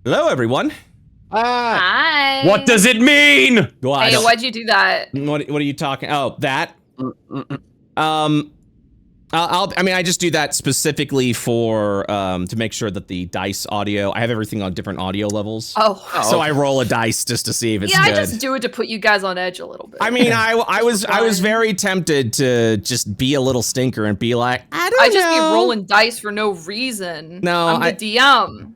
Hello, everyone. Hi. What does it mean? Well, Hey, why'd you do that? What are you talking? Oh, that. I just do that specifically for to make sure that the dice audio. I have everything on different audio levels. Oh. So I roll a dice just to see if it's yeah, good. I just do it to put you guys on edge a little bit. I mean, I was very tempted to just be a little stinker and be like, I don't know. I just be rolling dice for no reason. No, I'm the DM.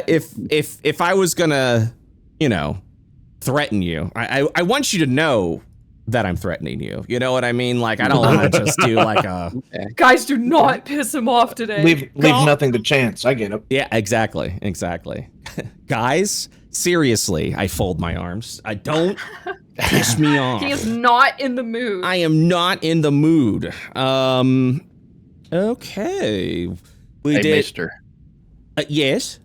If I was gonna, threaten you, I want you to know that I'm threatening you. You know what I mean? Like, I don't want to just do like a... Guys, do not piss him off today. Leave nothing to chance. I get it. Yeah, exactly. Guys, seriously, I fold my arms. I don't piss me off. He is not in the mood. I am not in the mood. Okay. We did... mister. Yes?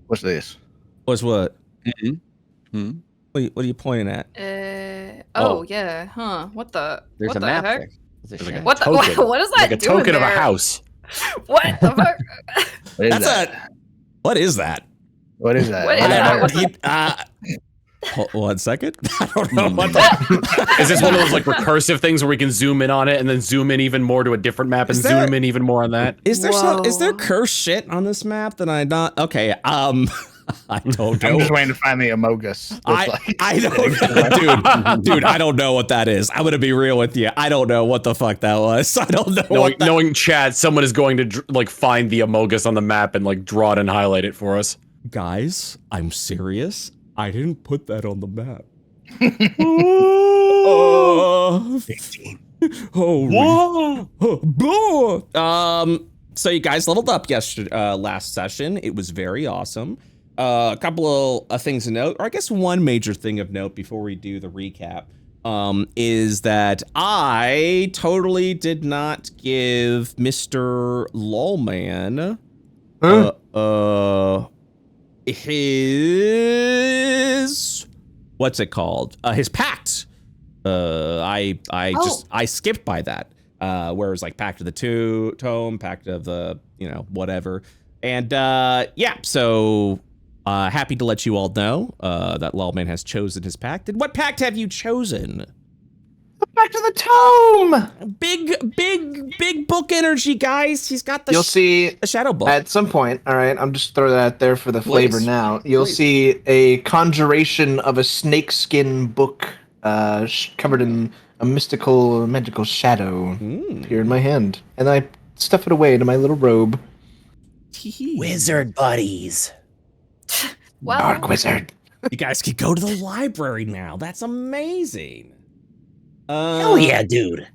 What's this? What's what? Mm-hmm. What are you pointing at? Yeah, huh? What the? There's what a the map heck? there. There's a What the? token. What is that Like a doing token of a there? house. What the fuck? What is That's that? What is that? What is that? What is that? Hold 1 second. I don't know what the... Is this one of those like recursive things where we can zoom in on it and then zoom in even more to a different map and zoom in even more on that? Is there cursed shit on this map that I not? Okay. I don't know. I'm just waiting to find the Amogus. I don't, dude. I don't know what that is. I'm gonna be real with you. I don't know what the fuck that was. I don't know. Knowing Chad, someone is going to find the Amogus on the map and drdraw it and highlight it for us. Guys, I'm serious. I didn't put that on the map. 15. So you guys leveled up last session. It was very awesome. A couple of things to note, or I guess one major thing of note before we do the recap, is that I totally did not give Mr. Lawlman his what's it called? His pact. I skipped by that. Whereas like Pact of the Tome, Pact of the whatever, and so. Happy to let you all know that Lawlman has chosen his pact. And what pact have you chosen? Back to the tome. Big book energy, guys. He's got the You'll see a shadow book. At some point, all right, I'm just throwing that out there for the flavor now. You'll see a conjuration of a snakeskin book covered in a mystical, magical shadow here in my hand. And I stuff it away into my little robe. Wizard buddies. Well, Dark wizard. You guys can go to the library now. That's amazing. Hell yeah, dude.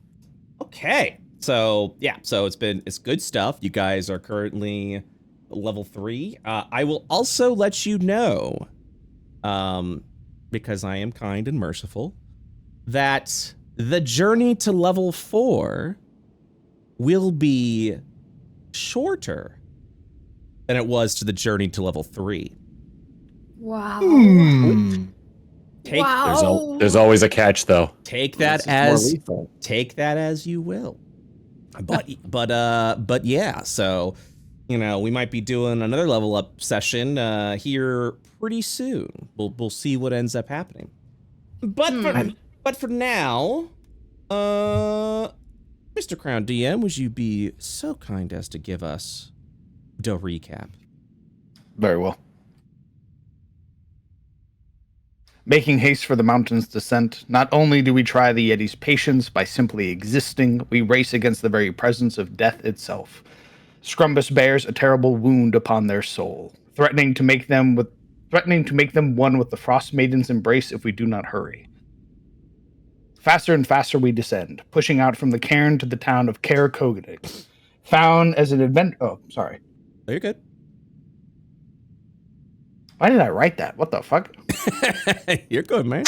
Okay. So it's good stuff. You guys are currently level 3. I will also let you know, because I am kind and merciful, that the journey to level 4 will be shorter than it was to the journey to level 3. wow. There's always a catch, though. Take that as you will. But yeah. So we might be doing another level up session here pretty soon. We'll see what ends up happening. But for now, Mr. CrownedDM, would you be so kind as to give us the recap? Very well. Making haste for the mountain's descent, not only do we try the Yeti's patience by simply existing, we race against the very presence of death itself. Scrumbus bears a terrible wound upon their soul, threatening to make them one with the Frostmaiden's embrace if we do not hurry. Faster and faster we descend, pushing out from the cairn to the town of Caeora, found as an event. Oh, sorry. Oh, you're good. Why did I write that? What the fuck? You're good, man.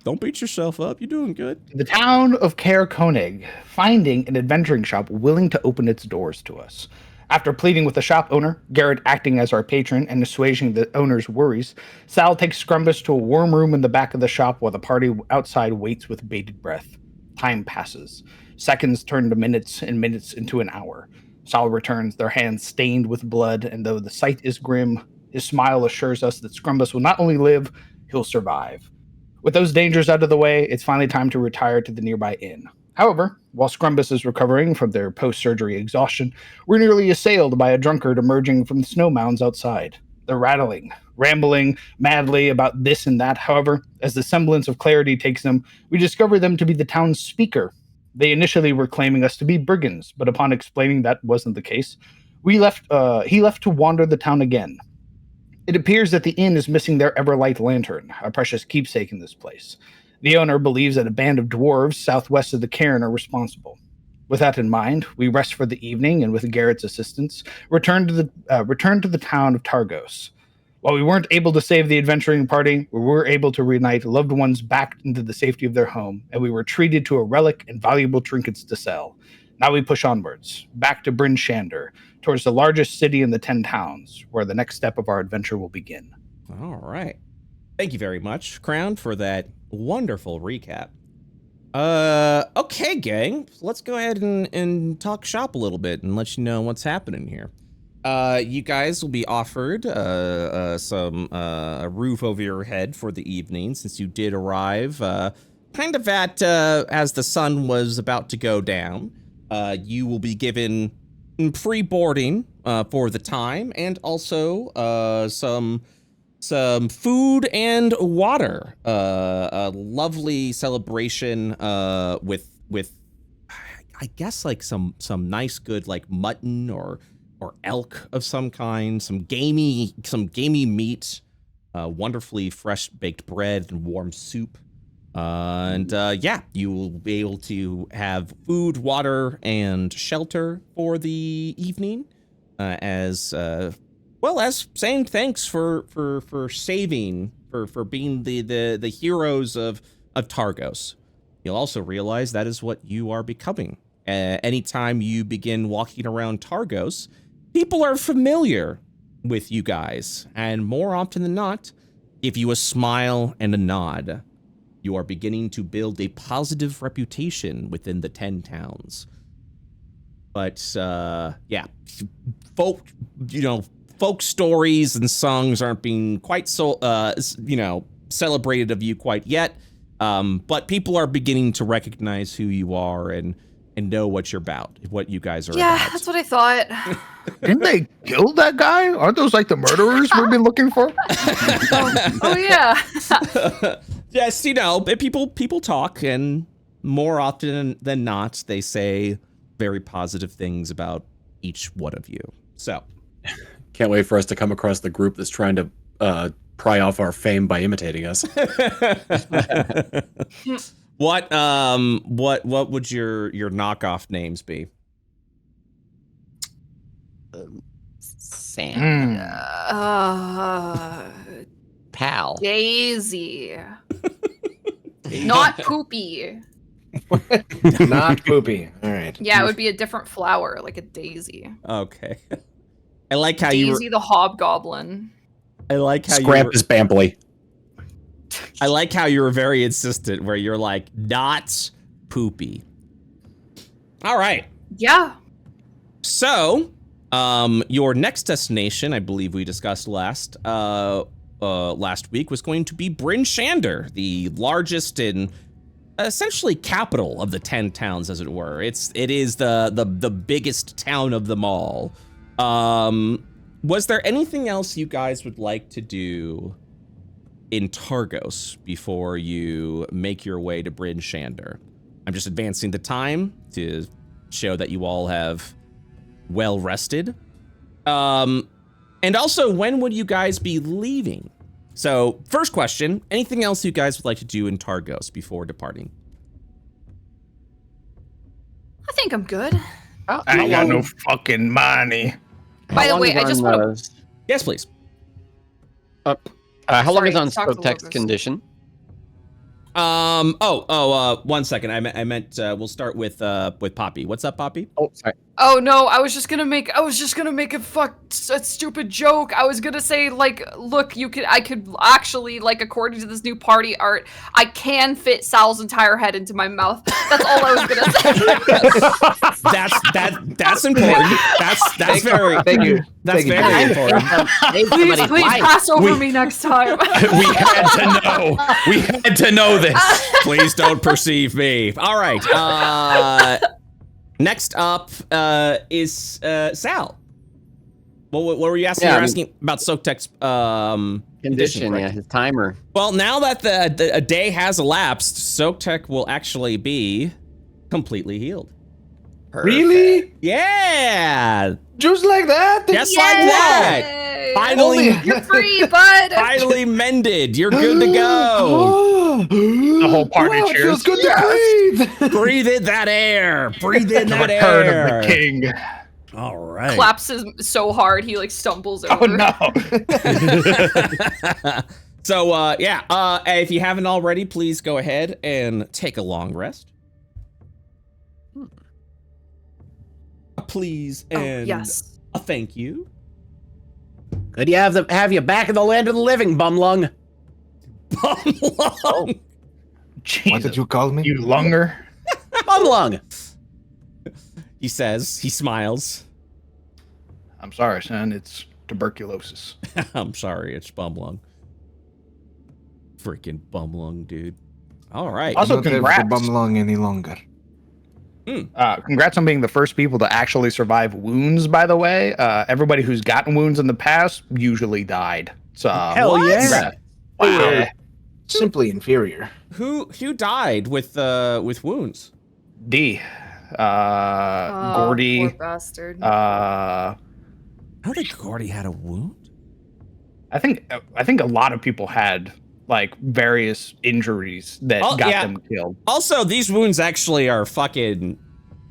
Don't beat yourself up. You're doing good. The town of Caeora, finding an adventuring shop willing to open its doors to us. After pleading with the shop owner, Garrett acting as our patron and assuaging the owner's worries, Sal takes Scrumbus to a warm room in the back of the shop while the party outside waits with bated breath. Time passes. Seconds turn to minutes and minutes into an hour. Sal returns, their hands stained with blood, and though the sight is grim, His smile assures us that Scrumbus will not only live, he'll survive. With those dangers out of the way, it's finally time to retire to the nearby inn. However, while Scrumbus is recovering from their post-surgery exhaustion, we're nearly assailed by a drunkard emerging from the snow mounds outside. They're rattling, rambling madly about this and that. However, as the semblance of clarity takes them, we discover them to be the town's speaker. They initially were claiming us to be brigands, but upon explaining that wasn't the case, he left to wander the town again. It appears that the inn is missing their Everlight lantern, a precious keepsake in this place. The owner believes that a band of dwarves southwest of the cairn are responsible. With that in mind, we rest for the evening and with Garrett's assistance, return to the town of Targos. While we weren't able to save the adventuring party, we were able to reunite loved ones back into the safety of their home, and we were treated to a relic and valuable trinkets to sell. Now we push onwards, back to Brin Shander, towards the largest city in the 10 towns, where the next step of our adventure will begin. All right. Thank you very much, Crown, for that wonderful recap. Okay, gang. Let's go ahead and talk shop a little bit and let you know what's happening here. You guys will be offered some a roof over your head for the evening, since you did arrive kind of at as the sun was about to go down. You will be given free boarding for the time, and also some food and water. A lovely celebration with I guess like some nice good like mutton or elk of some kind, some gamey meat, wonderfully fresh baked bread and warm soup. Yeah, you will be able to have food, water, and shelter for the evening, as well as saying thanks for saving, for being the heroes of Targos. You'll also realize that is what you are becoming. Anytime you begin walking around Targos, people are familiar with you guys, and more often than not, give you a smile and a nod. You are beginning to build a positive reputation within the 10 towns. But, yeah, folk stories and songs aren't being quite so, celebrated of you quite yet. But people are beginning to recognize who you are and know what you're about, what you guys are about. Yeah, that's what I thought. Didn't they kill that guy? Aren't those like the murderers we've been looking for? Oh yeah. Yes, people talk, and more often than not, they say very positive things about each one of you. So, can't wait for us to come across the group that's trying to pry off our fame by imitating us. What would your knockoff names be? Sam. Pal. Daisy. Not Poopy. Not Poopy. All right. Yeah, it would be a different flower, like a daisy. Okay. I like how Daisy the Hobgoblin. I like how Scrampus Bampley. I like how you were very insistent, where you're like, not Poopy. All right. Yeah. So, your next destination, I believe we discussed last week, was going to be Brin Shander, the largest and essentially capital of the 10 towns, as it were. It is the biggest town of them all. Was there anything else you guys would like to do in Targos before you make your way to Brin Shander? I'm just advancing the time to show that you all have well rested. And also, when would you guys be leaving? So, first question, anything else you guys would like to do in Targos before departing? I think I'm good. I ain't got no fucking money. By the way, I just want to... Yes, please. How long is on talk to spoke text Lobos. condition? 1 second. I meant we'll start with Poppy. What's up, Poppy? Oh, sorry. Oh no, I was just gonna make a stupid joke. I was gonna say, like, look, I could actually, like, according to this new party art, I can fit Sal's entire head into my mouth. That's all I was gonna say. That's important. That's very Thank you. That's very important. Please pass over me next time. We had to know. We had to know this. Please don't perceive me. All right. Next up is Sal. What were you asking? Yeah, You're asking about Sotek's Condition, right? yeah, his timer. Well, now that a day has elapsed, Sotek will actually be completely healed. Really? Yeah. Just like that? Just like that. Yay! Finally, You're free, bud. finally mended. You're good to go. The whole party Wow, cheers. feels good to breathe. Breathe in that air. Breathe in The that return air. of the king. All right. Claps so hard he like stumbles over. Oh no. So, if you haven't already, please go ahead and take a long rest. Please and yes. a thank you. Good to have you back in the land of the living, bumlung. Bumlung. Jesus, What did you call me? you lunger? Bumlung. He says, he smiles. I'm sorry, son. It's tuberculosis. I'm sorry, it's Bumlung. Freaking Bumlung, dude. All right. Also, Don't have congrats. the bum long any longer. Congrats on being the first people to actually survive wounds, by the way. Everybody who's gotten wounds in the past usually died. So, Hell yeah. congrats. Wow. Yeah. Simply inferior. Who died with wounds? D. Gordy. Poor bastard. I don't think Gordy had a wound. I think a lot of people had like various injuries that got them killed. Also, these wounds actually are fucking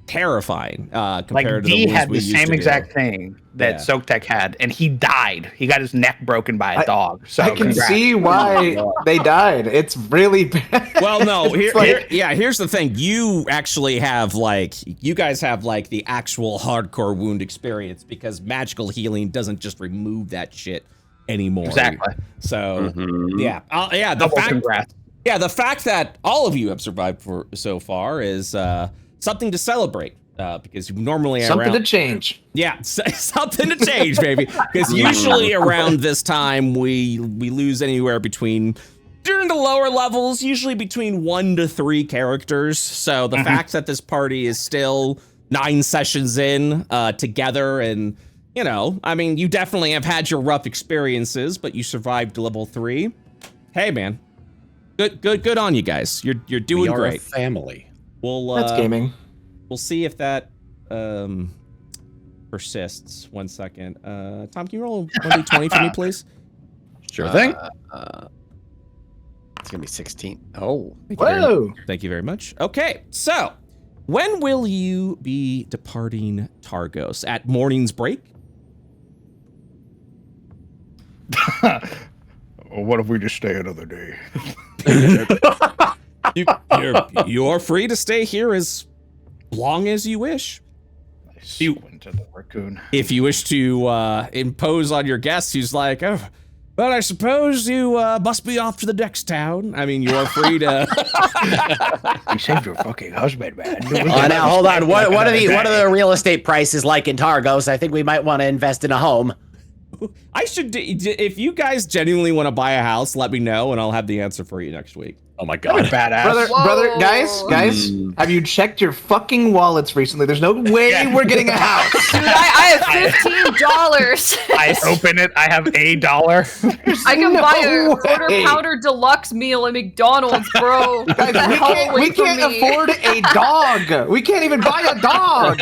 terrifying compared Like to the D wounds had we the used same to exact deal. thing that Yeah. Sotek had, and he died. He got his neck broken by a dog. So I can congrats. see why they died. It's really bad. Well, no, It's like- here's the thing. You actually have you guys have like the actual hardcore wound experience because magical healing doesn't just remove that shit anymore. Exactly. So, Mhm. the Double fact, congrats. the fact that all of you have survived for so far is something to celebrate. Because normally Something to change. something to change, baby. Because usually around this time we lose anywhere between during the lower levels, usually between 1 to 3 characters. So the fact that this party is still 9 sessions in together, and I mean, you definitely have had your rough experiences, but you survived to level 3. Hey, man, good on you guys. You're doing We are great. a family. We'll That's gaming. We'll see if that persists. 1 second. Tom, can you roll a 1d20 for me, please? Sure thing. It's gonna be 16. Oh. Whoa! Thank you very much. Okay, so when will you be departing Targos? At morning's break? What if we just stay another day? You're free to stay here as long as you wish. I squint at the raccoon. If you wish to impose on your guest who's like, oh, but I suppose you must be off to the next town. I mean, you're free to. You saved your fucking husband, man. Now hold on. What are the real estate prices like in Targos? I think we might want to invest in a home. I should. If you guys genuinely want to buy a house, let me know, and I'll have the answer for you next week. Oh my god. Badass. Brother, guys, have you checked your fucking wallets recently? There's no way we're getting a house. Dude, I have $15. I open it. I have $1. I can buy a No quarter way. pounder deluxe meal at McDonald's, bro. Get Guys, the we hell can't, away we from can't me. afford a dog. We can't even buy a dog.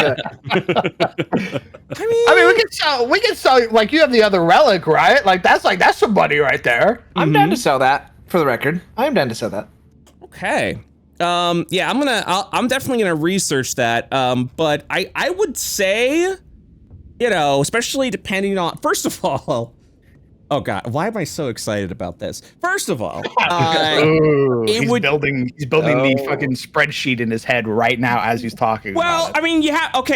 I mean, we can sell. Like, you have the other relic, right? Like that's some money right there. I'm down to sell that. For the record, I'm down to sell that. Okay. I'm definitely gonna research that. But I would say, especially depending on, first of all, Oh God, why am I so excited about this? First of all, he's building the fucking spreadsheet in his head right now as he's talking. Well, about it. I mean,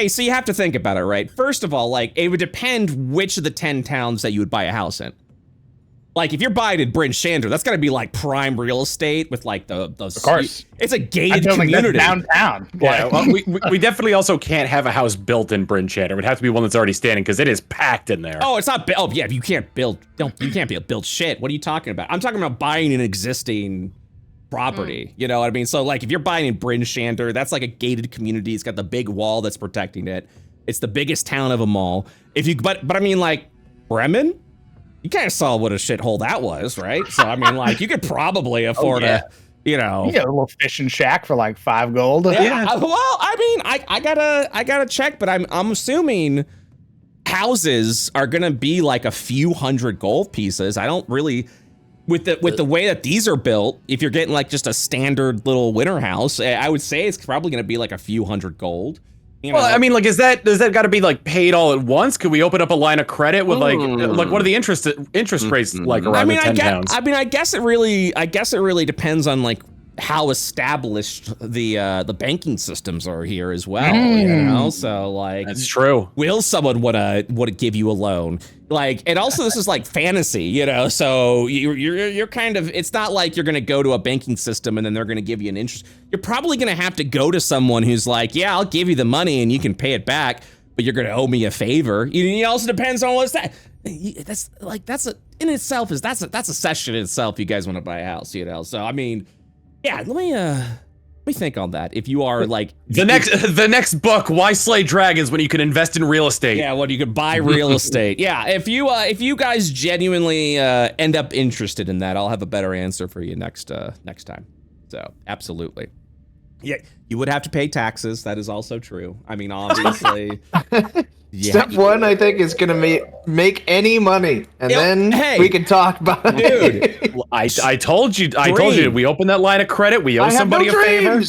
so you have to think about it, right? First of all, like, it would depend which of the 10 towns that you would buy a house in. Like, if you're buying in Brin Shander, that's gotta be like prime real estate with like the of course, it's a gated community downtown. Yeah, well, we definitely also can't have a house built in Brin Shander. It would have to be one that's already standing because it is packed in there. Oh, it's not. Oh, yeah, you can't build. You can't build shit. What are you talking about? I'm talking about buying an existing property. You know what I mean? So, like, if you're buying in Brin Shander, that's like a gated community. It's got the big wall that's protecting it. It's the biggest town of them all. But I mean, like, Bremen. You kind of saw what a shithole that was, right? So I mean, like, you could probably afford a, you know, a little fishing shack for like 5 gold. Yeah. Well, I mean, I gotta check, but I'm assuming houses are gonna be like a few hundred gold pieces. I don't really, with the way that these are built, if you're getting like just a standard little winter house, I would say it's probably gonna be like a few hundred gold. You know? Well, I mean, like, does that got to be like paid all at once? Could we open up a line of credit with like what are the interest rates like around the 10 towns? I mean, I guess it really depends on like how established the banking systems are here as well. You know, so like that's true. Will someone want to give you a loan? Like, and also this is like fantasy, you know. So you're kind of, it's not like you're gonna go to a banking system and then they're gonna give you an interest. You're probably gonna have to go to someone who's like, yeah, I'll give you the money and you can pay it back, but you're gonna owe me a favor. It also depends on what's that. That's a session in itself. You guys want to buy a house, you know. So I mean. Yeah, let me think on that. If you are like the next book, Why Slay Dragons When You Can Invest in Real Estate. Yeah, well, you can buy real estate. Yeah, if you guys genuinely end up interested in that, I'll have a better answer for you next time. So absolutely. Yeah, you would have to pay taxes. That is also true. I mean, obviously. Yeah. Step 1, I think, is gonna make any money, and then we can talk about it. Dude, I told you, we open that line of credit, we owe somebody a favor.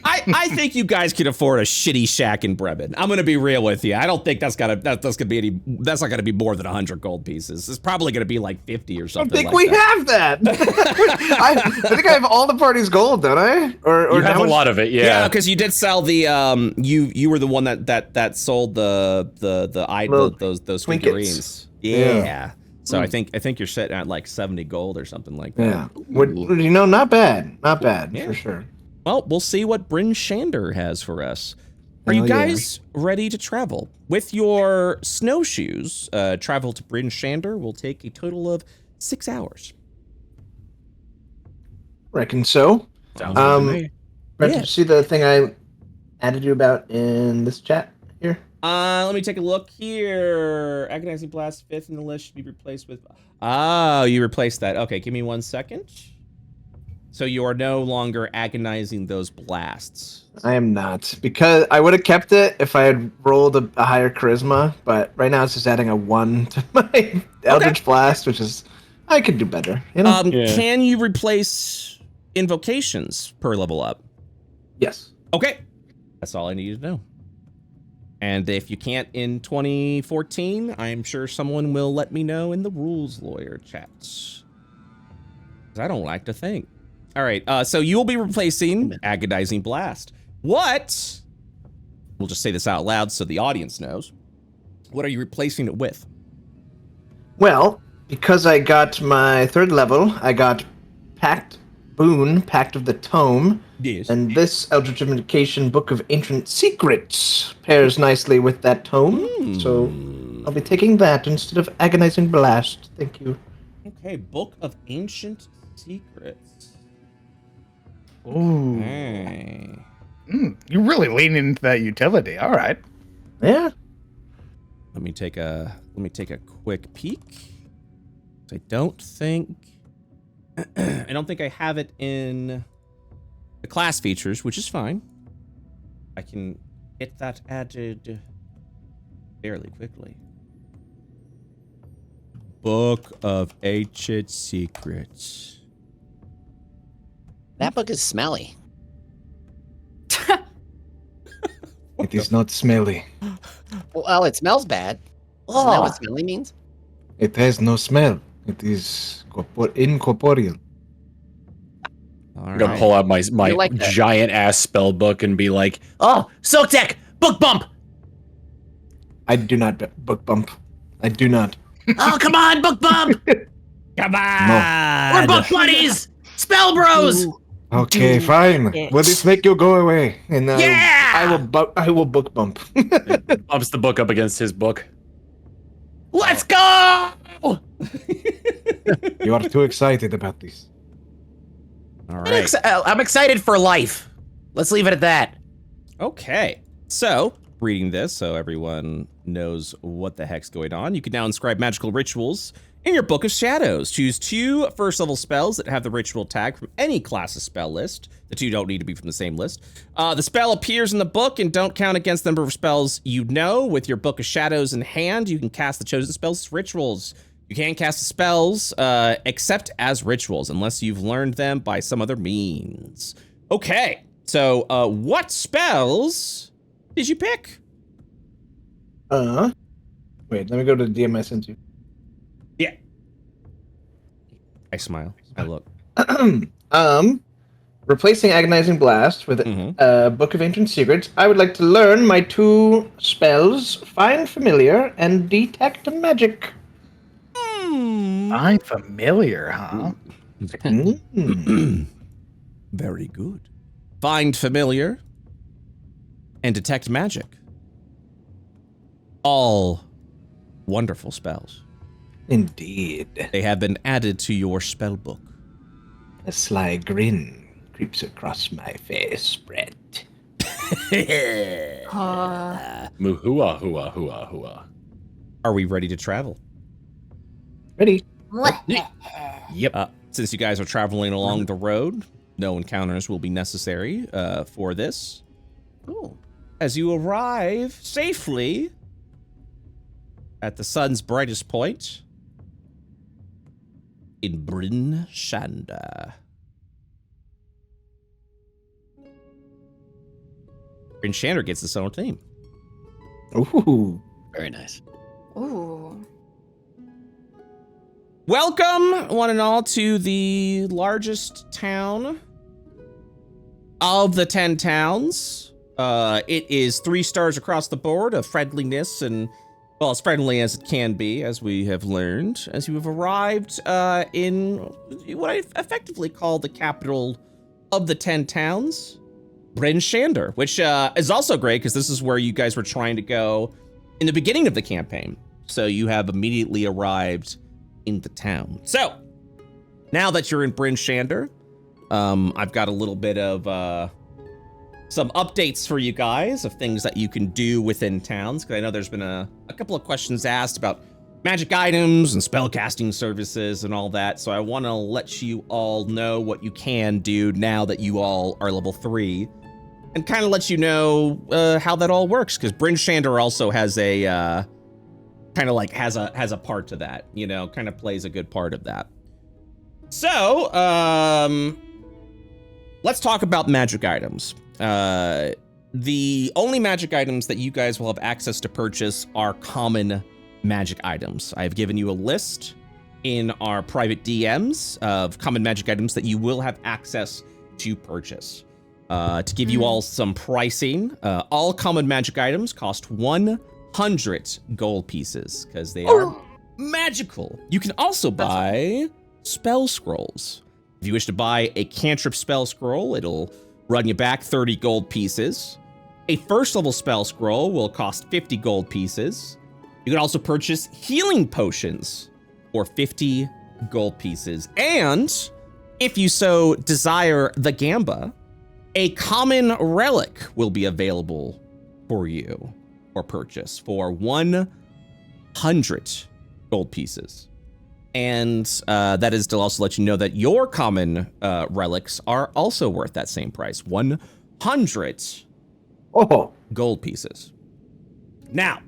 I think you guys can afford a shitty shack in Bremen. I'm gonna be real with you. I don't think that's not gonna be more than 100 gold pieces. It's probably gonna be like 50 or something. I think we have that. I think I have all the party's gold, don't I? Or you have a lot of it, yeah. Yeah, because you did sell the you were the one that sold those figurines. Yeah. So I think you're sitting at like 70 gold or something like that. Yeah. You know, not bad for sure. Well, we'll see what Brin Shander has for us. Are you guys ready to travel? With your snowshoes, travel to Brin Shander will take a total of 6 hours. Reckon so. Sounds good to me. Brett, did you see the thing I added you about in this chat here? Let me take a look here. Agonizing Blast, 5th in the list, should be replaced with... Oh, you replaced that. Okay, give me 1 second. So you are no longer agonizing those blasts. I am not, because I would have kept it if I had rolled a higher charisma, but right now it's just adding a 1 to my Eldritch Blast, which is... I could do better, you know? Can you replace invocations per level up? Yes. Okay. That's all I need to know. And if you can't in 2014, I'm sure someone will let me know in the rules lawyer chats. Because I don't like to think. All right, so you will be replacing Agonizing Blast. What? We'll just say this out loud so the audience knows. What are you replacing it with? Well, because I got my 3rd level, I got Pact of the Tome. Yes. And this Eldritch Invocation Book of Ancient Secrets pairs nicely with that tome. So I'll be taking that instead of Agonizing Blast. Thank you. Okay, Book of Ancient Secrets. Ooh. Hey. You're really leaning into that utility. All right. Yeah. Let me take a quick peek. I don't think I have it in the class features, which is fine. I can get that added fairly quickly. Book of Ancient Secrets. That book is smelly. It is not smelly. Well, it smells bad. Isn't that what smelly means? It has no smell. It is incorporeal. All I'm gonna right. pull out my You like that. giant ass spell book and be like, Oh, Silk Tech, book bump. I do not book bump. I do not. Oh, come on, book bump. Come on. We're book buddies. Spell bros. Okay, fine. Will this make you go away? And Yeah! I will book bump. bumps the book up against his book. Let's go. You are too excited about this. All right. I'm excited for life. Let's leave it at that. Okay. So, reading this so everyone knows what the heck's going on, you can now inscribe magical rituals in your Book of Shadows. Choose 2 first-level spells that have the ritual tag from any class's spell list. The 2 don't need to be from the same list. The spell appears in the book and don't count against the number of spells you know. With your Book of Shadows in hand, you can cast the chosen spells as rituals. You can't cast the spells except as rituals unless you've learned them by some other means. Okay, so what spells did you pick? Wait, let me go to the DM I sent you. Yeah. I smile. I look. Replacing Agonizing Blast with Mhm. Book of Ancient Secrets, I would like to learn my 2 spells, Find Familiar and Detect Magic. I'm familiar, huh? Very good. Find Familiar and Detect Magic. All wonderful spells. Indeed. They have been added to your spell book. A sly grin creeps across my face, Brett. Hua, hua, hua, hua. Are we ready to travel? Ready? Yep. Since you guys are traveling along the road, no encounters will be necessary for this. Cool. As you arrive safely at the sun's brightest point in Brin Shander. Brin Shander gets its own theme. Ooh. Very nice. Ooh. Welcome, one and all, to the largest town of the 10 towns. It is 3 stars across the board of friendliness and, well, as friendly as it can be, as we have learned, as you have arrived in what I effectively call the capital of the 10 towns, Brin Shander, which is also great because this is where you guys were trying to go in the beginning of the campaign. So you have immediately arrived in the town. So now that you're in Brin Shander, I've got a little bit of some updates for you guys of things that you can do within towns, because I know there's been a couple of questions asked about magic items and spellcasting services and all that. So I want to let you all know what you can do now that you all are level 3, and kind of let you know how that all works, because Brin Shander also has a kind of like has a part to that, you know, kind of plays a good part of that. So, let's talk about magic items. The only magic items that you guys will have access to purchase are common magic items. I've given you a list in our private DMs of common magic items that you will have access to purchase. To give you all some pricing, all common magic items cost 100 gold pieces because they are magical. You can also buy spell scrolls. If you wish to buy a cantrip spell scroll, it'll run you back 30 gold pieces. A first level spell scroll will cost 50 gold pieces. You can also purchase healing potions for 50 gold pieces. And if you so desire the Gamba, a common relic will be available for you for purchase for 100 gold pieces. And that is to also let you know that your common relics are also worth that same price, 100 gold pieces. Now,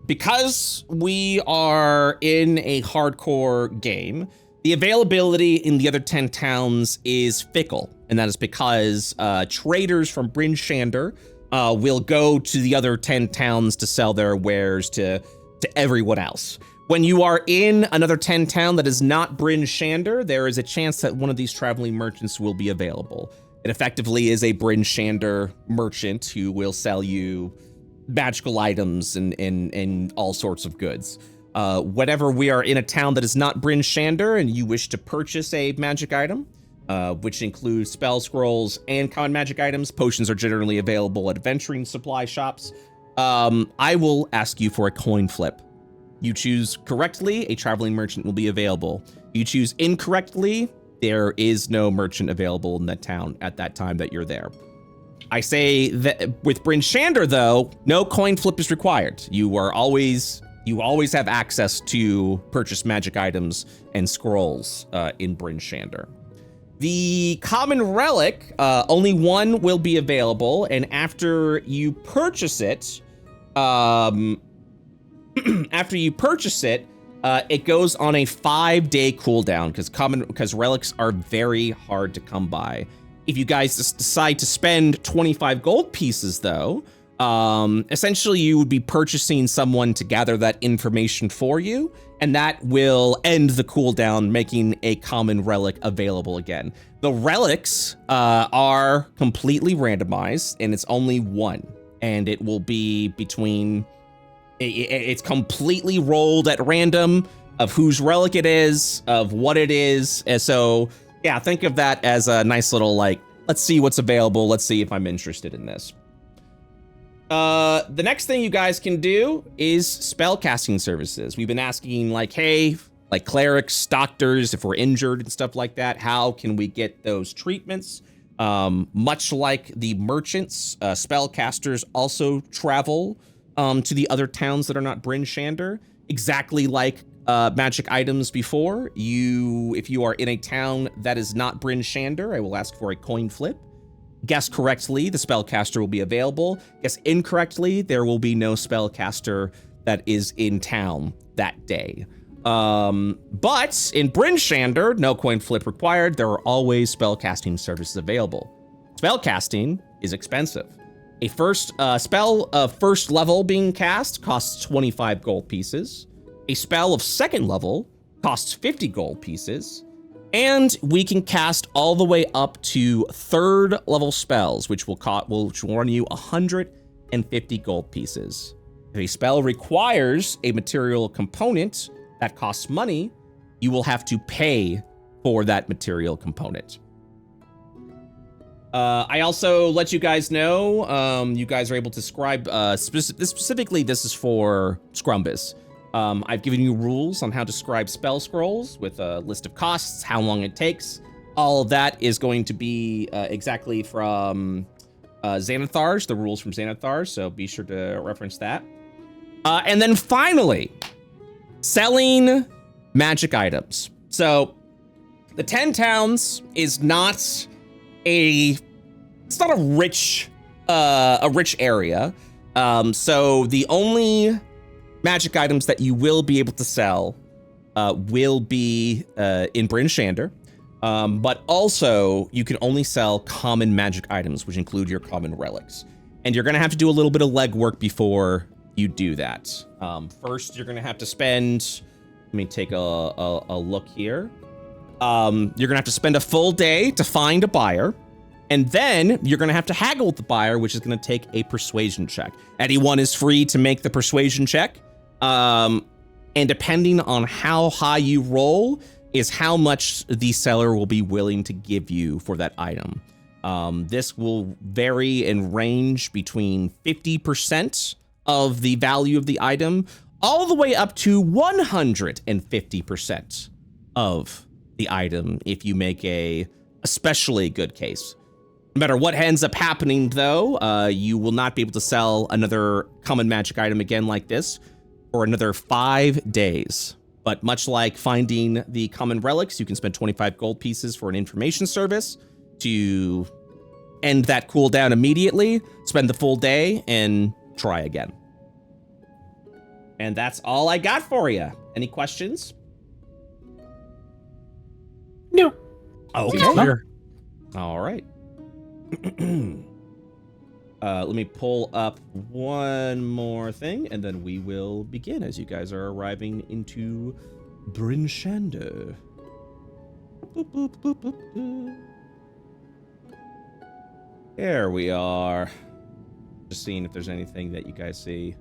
because we are in a hardcore game, the availability in the other 10 towns is fickle, and that is because traders from Brin Shander will go to the other 10 towns to sell their wares to to everyone else. When you are in another 10 town that is not Brin Shander, there is a chance that one of these traveling merchants will be available. It effectively is a Brin Shander merchant who will sell you magical items and all sorts of goods. Whenever we are in a town that is not Brin Shander and you wish to purchase a magic item, which includes spell scrolls and common magic items, potions are generally available at adventuring supply shops. I will ask you for a coin flip. You choose correctly, a traveling merchant will be available. You choose incorrectly, there is no merchant available in that town at that time that you're there. I say that with Brin Shander, though, no coin flip is required. You always have access to purchase magic items and scrolls in Brin Shander. The common relic, only one will be available, and after you purchase it, it goes on a 5-day cooldown because relics are very hard to come by. If you guys just decide to spend 25 gold pieces, though, essentially you would be purchasing someone to gather that information for you, and that will end the cooldown, making a common relic available again. The relics are completely randomized, and it's only one, and it will be between. It's completely rolled at random of whose relic it is, of what it is. And so, yeah, think of that as a nice little, like, let's see what's available. Let's see if I'm interested in this. The next thing you guys can do is spell casting services. We've been asking, like, hey, like clerics, doctors, if we're injured and stuff like that, how can we get those treatments? Much like the merchants, spellcasters also travel to the other towns that are not Brin Shander, exactly like magic items before. If you are in a town that is not Brin Shander, I will ask for a coin flip. Guess correctly, the spellcaster will be available. Guess incorrectly, there will be no spellcaster that is in town that day. But in Brin Shander, no coin flip required. There are always spellcasting services available. Spellcasting is expensive. A spell of first level being cast costs 25 gold pieces. A spell of second level costs 50 gold pieces. And we can cast all the way up to third level spells, which will run you 150 gold pieces. If a spell requires a material component that costs money, you will have to pay for that material component. I also let you guys know, you guys are able to scribe, specifically this is for Scrumbus. I've given you rules on how to scribe spell scrolls with a list of costs, how long it takes. All of that is going to be exactly from Xanathar's, the rules from Xanathar, so be sure to reference that. And then finally, selling magic items. So the 10 towns is not a rich area. So the only magic items that you will be able to sell will be in Brin Shander. But also you can only sell common magic items, which include your common relics. And you're gonna have to do a little bit of legwork before you do that. First, you're gonna have to spend, let me take a look here. You're gonna have to spend a full day to find a buyer, and then you're gonna have to haggle with the buyer, which is gonna take a persuasion check. Anyone is free to make the persuasion check, and depending on how high you roll is how much the seller will be willing to give you for that item. This will vary and range between 50% of the value of the item, all the way up to 150% of the item if you make a especially good case. No matter what ends up happening, though, you will not be able to sell another common magic item again like this for another 5 days. But much like finding the common relics, you can spend 25 gold pieces for an information service to end that cooldown immediately, spend the full day, and try again. And that's all I got for you. Any questions? No. Okay. Sure. All right. Let me pull up one more thing, and then we will begin as you guys are arriving into Brin Shander. Boop, boop, boop, boop, boop. There we are. Just seeing if there's anything that you guys see.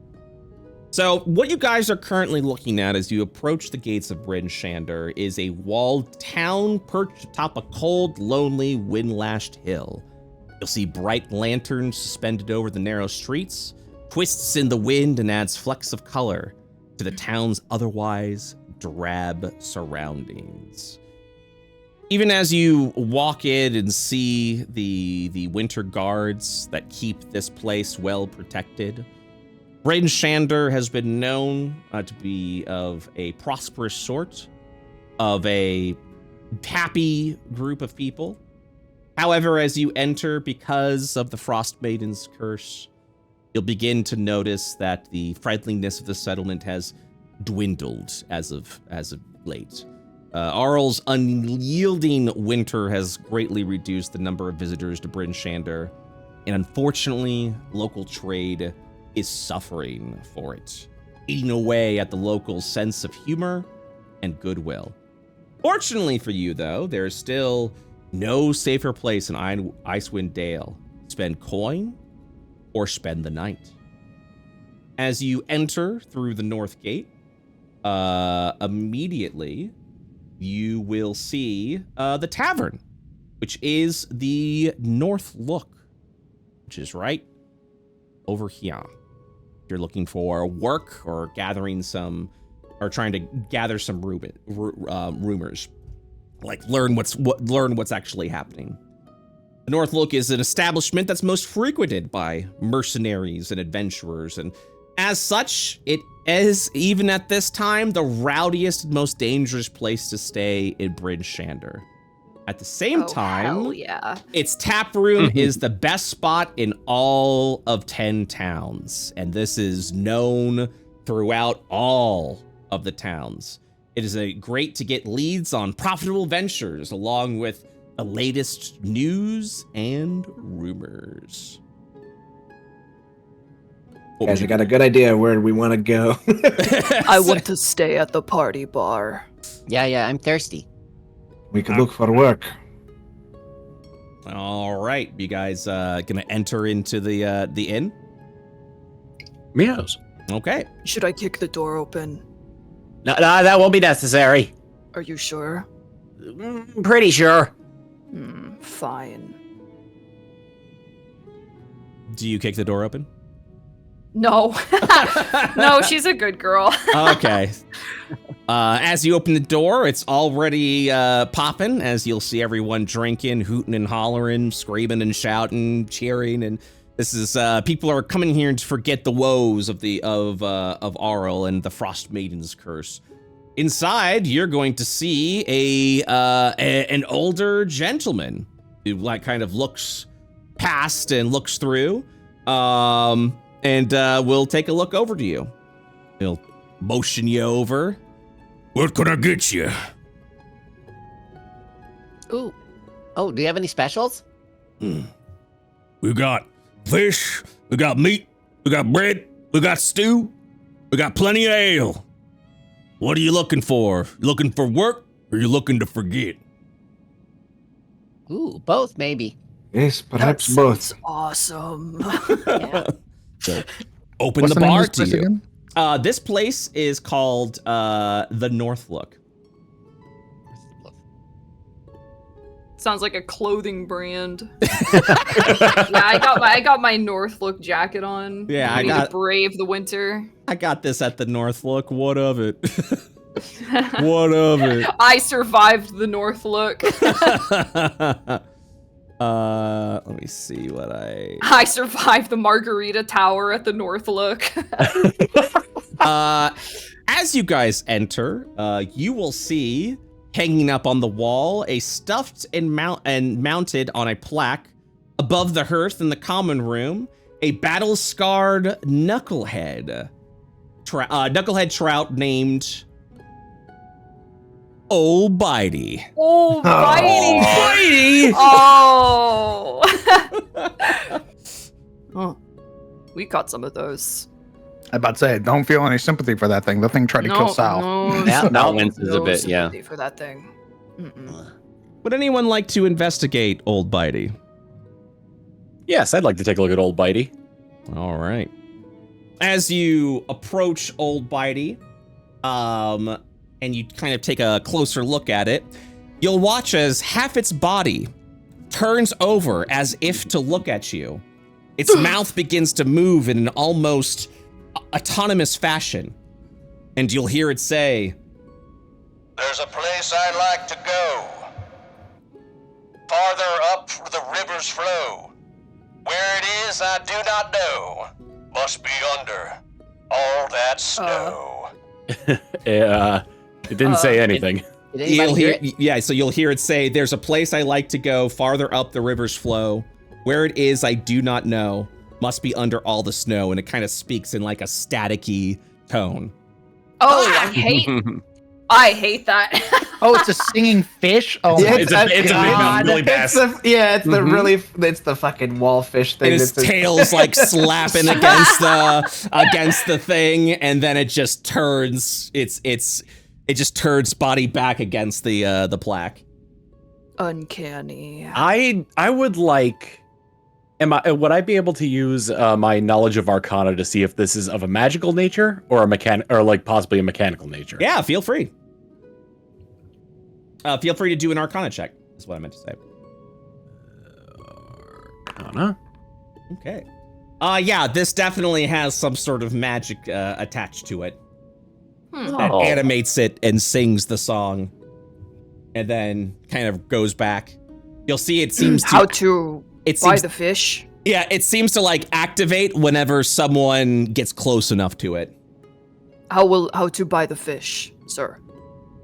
So what you guys are currently looking at as you approach the gates of Brin Shander is a walled town perched atop a cold, lonely, wind-lashed hill. You'll see bright lanterns suspended over the narrow streets, twists in the wind and adds flecks of color to the town's otherwise drab surroundings. Even as you walk in and see the winter guards that keep this place well protected, Brin Shander has been known to be of a prosperous sort, of a happy group of people. However, as you enter, because of the Frostmaiden's curse, you'll begin to notice that the friendliness of the settlement has dwindled as of late. Arl's unyielding winter has greatly reduced the number of visitors to Brin Shander, and unfortunately, local trade is suffering for it, eating away at the locals' sense of humor and goodwill. Fortunately for you, though, there's still no safer place in Icewind Dale to spend coin or spend the night. As you enter through the north gate, immediately you will see the Tavern, which is the North Look, which is right over here. If you're looking for work or gathering some, or trying to gather some rumors, like learn what's actually happening. The North Look is an establishment that's most frequented by mercenaries and adventurers, and as such, it is, even at this time, the rowdiest, most dangerous place to stay in Brin Shander. At the same time, hell yeah. its tap room is the best spot in all of 10 towns, and this is known throughout all of the towns. It is great to get leads on profitable ventures, along with the latest news and rumors. Guys, I got a good idea where we want to go. I want to stay at the party bar. Yeah, I'm thirsty. We could look for work. All right, you guys gonna enter into the inn? Yes. Okay. Should I kick the door open? No, that won't be necessary. Are you sure? Pretty sure. Fine. Do you kick the door open? No. No, she's a good girl. Okay. As you open the door, it's already popping, as you'll see everyone drinking, hooting and hollering, screaming and shouting, cheering, and this is people are coming here to forget the woes of Arl and the Frostmaiden's curse. Inside, you're going to see an older gentleman who kind of looks past and looks through, and we'll take a look over to you. He'll motion you over. What could I get you? Ooh. Oh, do you have any specials? We got fish, we got meat, we got bread, we got stew, we got plenty of ale. What are you looking for? You looking for work, or you looking to forget? Ooh, both maybe. Yes, perhaps both. That's awesome. Yeah. So, open What's the name of bar this to place you. again? This place is called the North Look. Sounds like a clothing brand. Yeah, I got my North Look jacket on. Yeah, ready to brave the winter. I got this at the North Look. What of it? What of it? I survived the North Look. Let me see what I survived the Margarita Tower at the North Look. As you guys enter, you will see hanging up on the wall a stuffed and mounted on a plaque above the hearth in the common room, a battle-scarred knucklehead trout named Old Bitey. Oh, Bitey! Bitey! Oh! Huh. We got some of those. I about to say, don't feel any sympathy for that thing. The thing tried to kill Sal. No, Yeah, Sal winces a bit, yeah. sympathy for that thing. Would anyone like to investigate Old Bitey? Yes, I'd like to take a look at Old Bitey. All right. As you approach Old Bitey, and you kind of take a closer look at it, you'll watch as half its body turns over as if to look at you. Its mouth begins to move in an almost autonomous fashion, and you'll hear it say, "There's a place I like to go. Farther up the river's flow. Where it is, I do not know. Must be under all that snow." It didn't say anything. You'll hear, yeah, so you'll hear it say, "There's a place I like to go, farther up the river's flow. Where it is, I do not know. Must be under all the snow." And it kind of speaks in like a staticky tone. Oh, I hate that. Oh, it's a singing fish. Oh, Yeah, my It's a big mouth Billy Bass. It's the really, it's the fucking wallfish thing. And his tail's like slapping against the thing, and then it just turns it just turns body back against the plaque. Uncanny. I would like. Would I be able to use my knowledge of Arcana to see if this is of a magical nature or like possibly a mechanical nature? Yeah, feel free. Feel free to do an Arcana check. Is what I meant to say. Arcana. Okay. Yeah, this definitely has some sort of magic attached to it that animates it and sings the song, and then kind of goes back. You'll see it seems to buy the fish. Yeah, it seems to like activate whenever someone gets close enough to it. How to buy the fish, sir?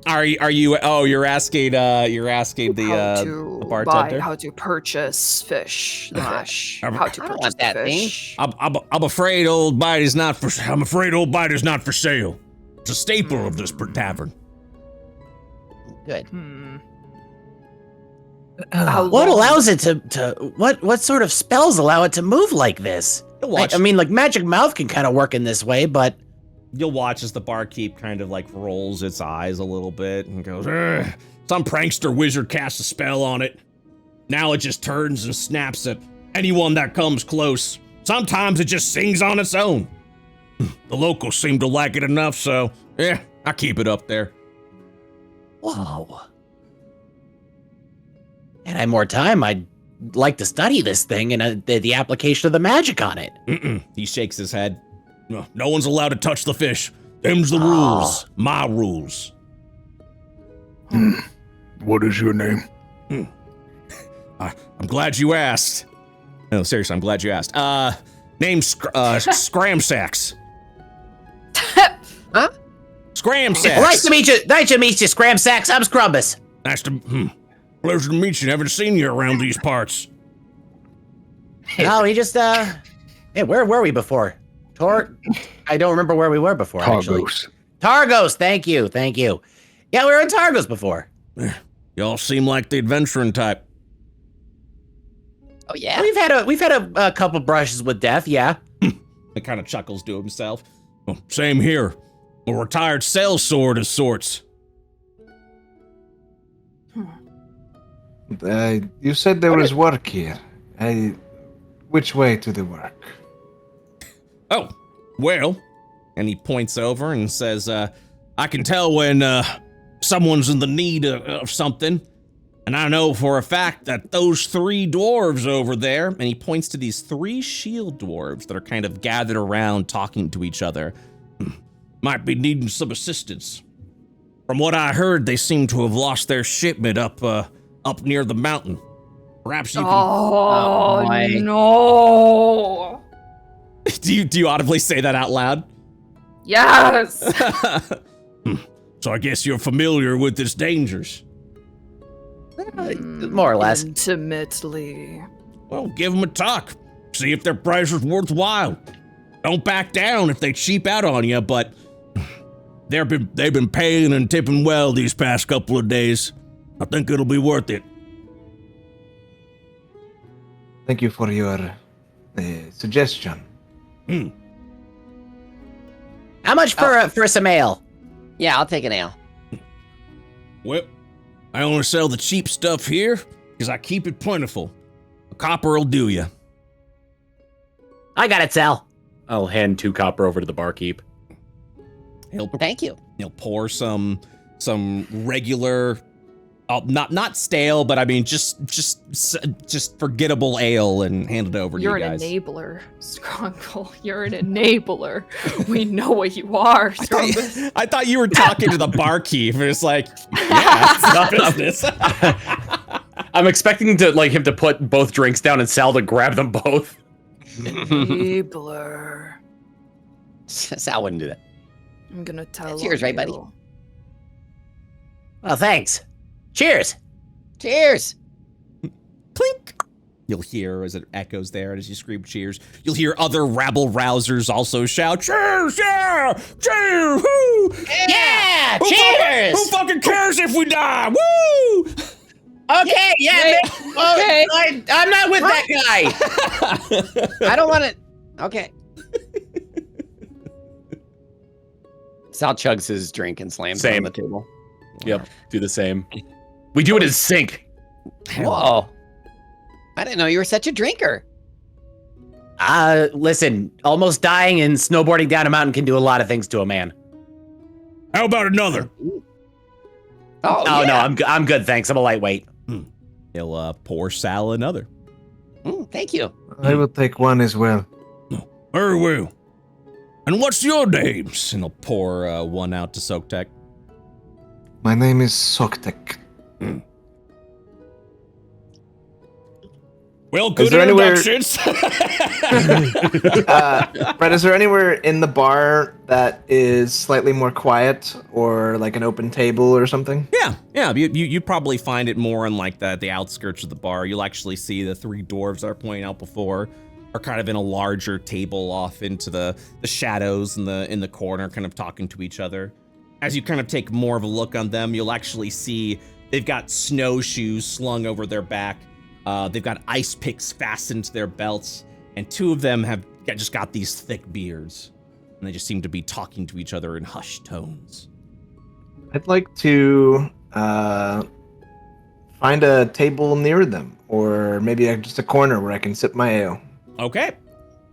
Are you? Oh, you're asking the bartender. How to purchase fish? The fish. How to purchase that the fish? I'm afraid Old Bitey's not for. I'm afraid Old Bitey's not for sale. It's a staple of this tavern. Good. What allows it to what sort of spells allow it to move like this? I mean, like Magic Mouth can kind of work in this way, but you'll watch as the barkeep kind of like rolls its eyes a little bit and goes, "Some prankster wizard casts a spell on it. Now it just turns and snaps at anyone that comes close. Sometimes it just sings on its own. The locals seem to like it enough, so yeah, I keep it up there." Whoa. Had I more time, I'd like to study this thing and the application of the magic on it. He shakes his head. No one's allowed to touch the fish. Them's the rules. My rules. What is your name? I'm glad you asked. No, seriously, I'm glad you asked. Name's Scramsax. Huh? Scramsax. Well, nice to meet you, Scramsax. I'm Scrumbus. Nice to, pleasure to meet you. Haven't seen you around these parts. No, he just, hey, where were we before? I don't remember where we were before, actually. Targos, thank you. Yeah, we were in Targos before. Y'all seem like the adventuring type. Oh, yeah? We've had a couple brushes with death, yeah. He kind of chuckles to himself. Well, same here. A retired sellsword of sorts. You said there was work here. Which way to the work? Oh, well, and he points over and says, I can tell when someone's in the need of something, and I know for a fact that those 3 dwarves over there, and he points to these 3 shield dwarves that are kind of gathered around talking to each other, might be needing some assistance. From what I heard, they seem to have lost their shipment up near the mountain. Perhaps you can... Oh, no. Do you audibly say that out loud? Yes. So I guess you're familiar with its dangers. More or less. Intimately. Well, give them a talk. See if their price is worthwhile. Don't back down if they cheap out on you, but they've been paying and tipping well these past couple of days. I think it'll be worth it. Thank you for your a suggestion. How much for some ale? Yeah, I'll take an ale. Well, I only sell the cheap stuff here because I keep it plentiful. A copper will do you. I got it, Sal. I'll hand 2 copper over to the barkeep. Thank you. He'll pour some regular, not stale, but I mean just forgettable ale and hand it over to you guys. You're an enabler, Scrungle. You're an enabler. We know what you are, Scrumbus. I thought you were talking to the barkeep. It's like, yeah, it's business. I'm expecting him to put both drinks down and Sal to grab them both. Enabler. Sal wouldn't do that. I'm gonna tell. Cheers, right, buddy? Well, thanks. Cheers. Cheers. Clink. You'll hear as it echoes there, and as you scream cheers, you'll hear other rabble-rousers also shout, cheers, yeah, cheers, woo! Yeah, cheers! Who fucking cares if we die, woo! Okay, yeah, Okay. I'm not with that guy. I don't want it. Okay. Sal chugs his drink and slams it on the table. Yep, do the same. We do it in sync. Whoa. I didn't know you were such a drinker. Listen, almost dying and snowboarding down a mountain can do a lot of things to a man. How about another? Oh, Oh yeah. no, I'm good, thanks. I'm a lightweight. He'll pour Sal another. Thank you. I will take one as well. Very well. And what's your names? And he'll pour one out to Soktek. My name is Soktek. Well, good there anywhere- introductions. Brett, is there anywhere in the bar that is slightly more quiet, or like an open table or something? Yeah. You probably find it more on like the outskirts of the bar. You'll actually see the 3 dwarves I was pointing out before are kind of in a larger table off into the shadows in the corner, kind of talking to each other. As you kind of take more of a look on them, you'll actually see they've got snowshoes slung over their back. They've got ice picks fastened to their belts, and 2 of them have just got these thick beards, and they just seem to be talking to each other in hushed tones. I'd like to find a table near them, or maybe just a corner where I can sip my ale. Okay.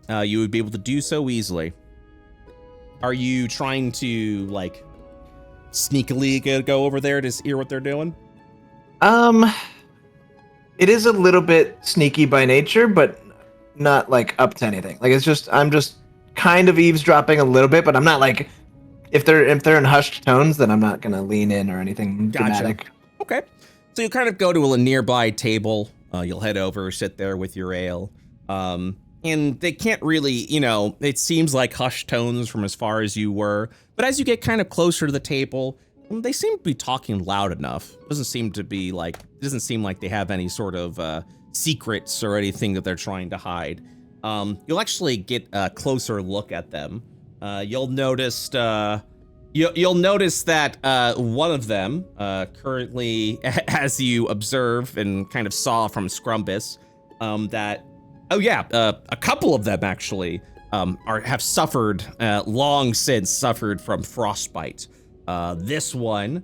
You would be able to do so easily. Are you trying to, like, sneakily go over there to hear what they're doing? It is a little bit sneaky by nature, but not like up to anything. Like I'm just kind of eavesdropping a little bit, but I'm not like if they're in hushed tones, then I'm not gonna lean in or anything dramatic. Okay. So you kind of go to a nearby table. You'll head over, sit there with your ale. And they can't really, it seems like hushed tones from as far as you were, but as you get kind of closer to the table, they seem to be talking loud enough. Doesn't seem like they have any sort of secrets or anything that they're trying to hide. You'll actually get a closer look at them. You'll notice that one of them currently, as you observe and kind of saw from Scrumbus, a couple of them actually have suffered long since suffered from frostbite. This one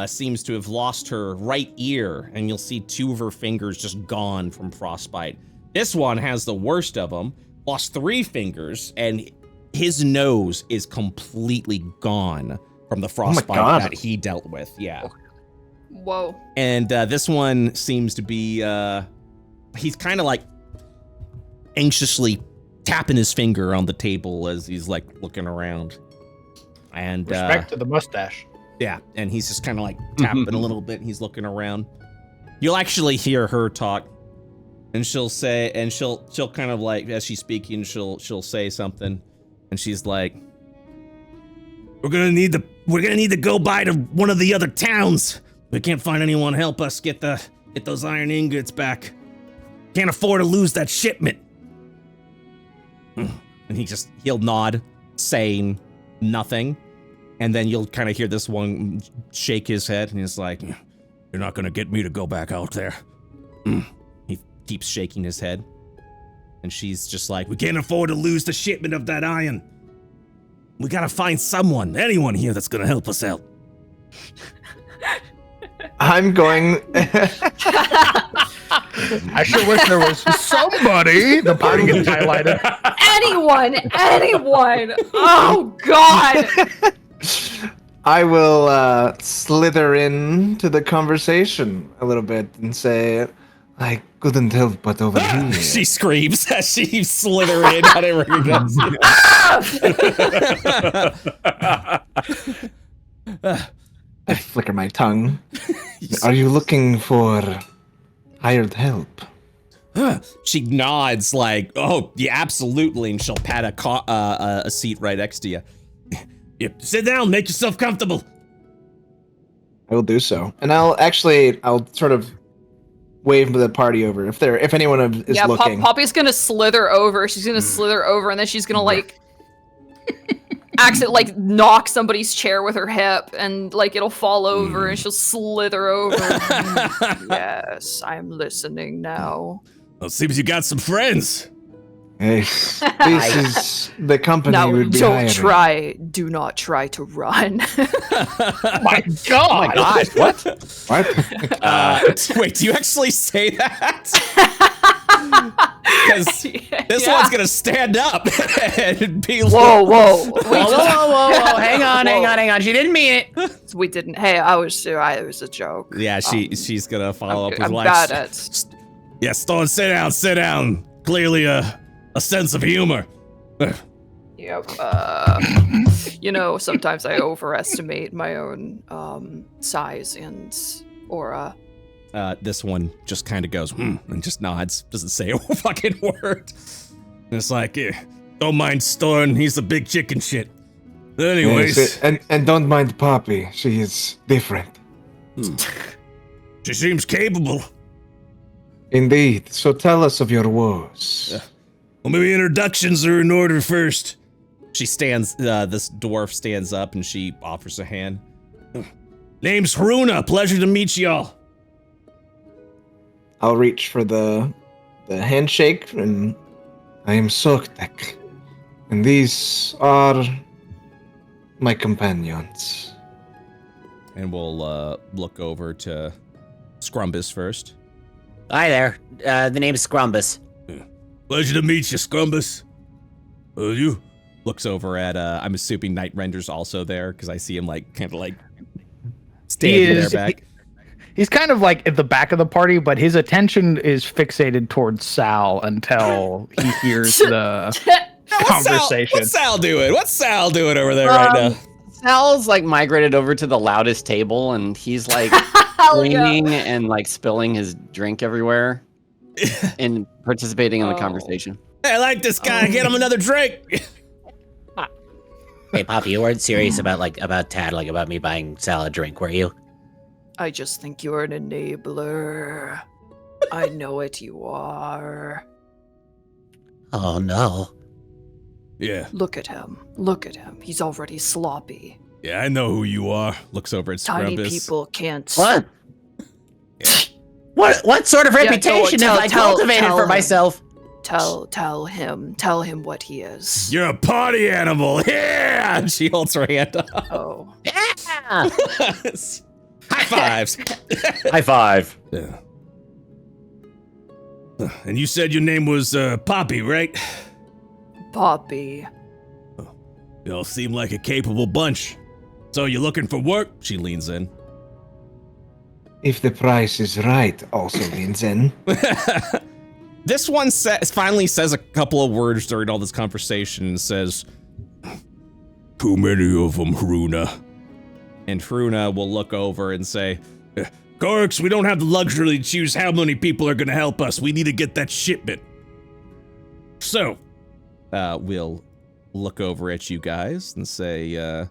seems to have lost her right ear, and you'll see 2 of her fingers just gone from frostbite. This one has the worst of them, lost 3 fingers, and his nose is completely gone from the frostbite that he dealt with. Yeah. Whoa. And this one seems to be, he's kind of like anxiously tapping his finger on the table as he's like looking around. And Respect to the mustache. yeah, and he's just kind of like tapping a little bit. And he's looking around. You'll actually hear her talk, and she'll kind of like, as she's speaking, she'll say something, and she's like, "We're gonna need to go by to one of the other towns. We can't find anyone to help us get those iron ingots back. Can't afford to lose that shipment." And he'll nod, saying nothing, and then you'll kind of hear this one shake his head, and he's like, "You're not gonna get me to go back out there." He keeps shaking his head. And she's just like, we can't afford to lose the shipment of that iron. We gotta find someone, anyone here that's gonna help us out. I'm going. I sure wish there was somebody. The party gets highlighted. Anyone. Oh God. I will slither into the conversation a little bit and say, I couldn't help but overhear. She screams as she slithers in. I didn't recognize you. I flicker my tongue. Are you looking for hired help? She nods like, oh, yeah, absolutely, and she'll pat a seat right next to you. Yep, sit down, make yourself comfortable. I will do so, and I'll sort of wave the party over if anyone is looking. Yeah, Poppy's gonna slither over. She's gonna slither over, and then she's gonna like accidentally like knock somebody's chair with her hip, and like it'll fall over, and she'll slither over. Yes, I'm listening now. Well, it seems you got some friends. Yes, this is the company No, you would be hiring. do not try to run. My God! Oh my gosh, what? What? Wait, do you actually say that? Because this one's gonna stand up and be Whoa. Whoa. Hang on. She didn't mean it. We didn't. Hey, it was a joke. Yeah, she's gonna follow up with I'm like, bad at. yeah, Stone, sit down. Clearly a sense of humor. Yep. Sometimes I overestimate my own size and aura. This one just kind of goes, and just nods, doesn't say a fucking word. And it's like, don't mind Storn, he's a big chicken shit. Anyways. Yes, and don't mind Poppy, she is different. She seems capable. Indeed, so tell us of your woes. Well, maybe introductions are in order first. She stands, this dwarf stands up and she offers a hand. Name's Haruna, pleasure to meet y'all. I'll reach for the handshake, and I am Soktek, and these are my companions. And we'll look over to Scrumbus first. Hi there. The name's Scrumbus. Pleasure to meet you, Scrumbus. You? Looks over at, I'm assuming Night Render's also there, because I see him, like, kind of, like, standing there back. He's kind of like at the back of the party, but his attention is fixated towards Sal until he hears the conversation. What's Sal doing? What's Sal doing over there right now? Sal's like migrated over to the loudest table, and he's like screaming and like spilling his drink everywhere and participating in the conversation. Hey, I like this guy. Get him another drink. Hey, Poppy, you weren't serious about Tad, like about me buying Sal a drink, were you? I just think you're an enabler. I know it, you are. Oh, no. Yeah. Look at him. He's already sloppy. Yeah, I know who you are. Looks over at Scrumbus. Tiny people can't. What? What sort of reputation have I cultivated for myself? Tell him what he is. You're a party animal. Yeah! And she holds her hand up. Oh. Yeah! High fives. High five. Yeah. And you said your name was Poppy, right? Poppy. You all seem like a capable bunch. So you looking for work? She leans in. If the price is right, also leans in. This one finally says a couple of words during all this conversation and says, too many of them, Haruna. And Haruna will look over and say, Gorks, we don't have the luxury to choose how many people are going to help us. We need to get that shipment. So, we'll look over at you guys and say,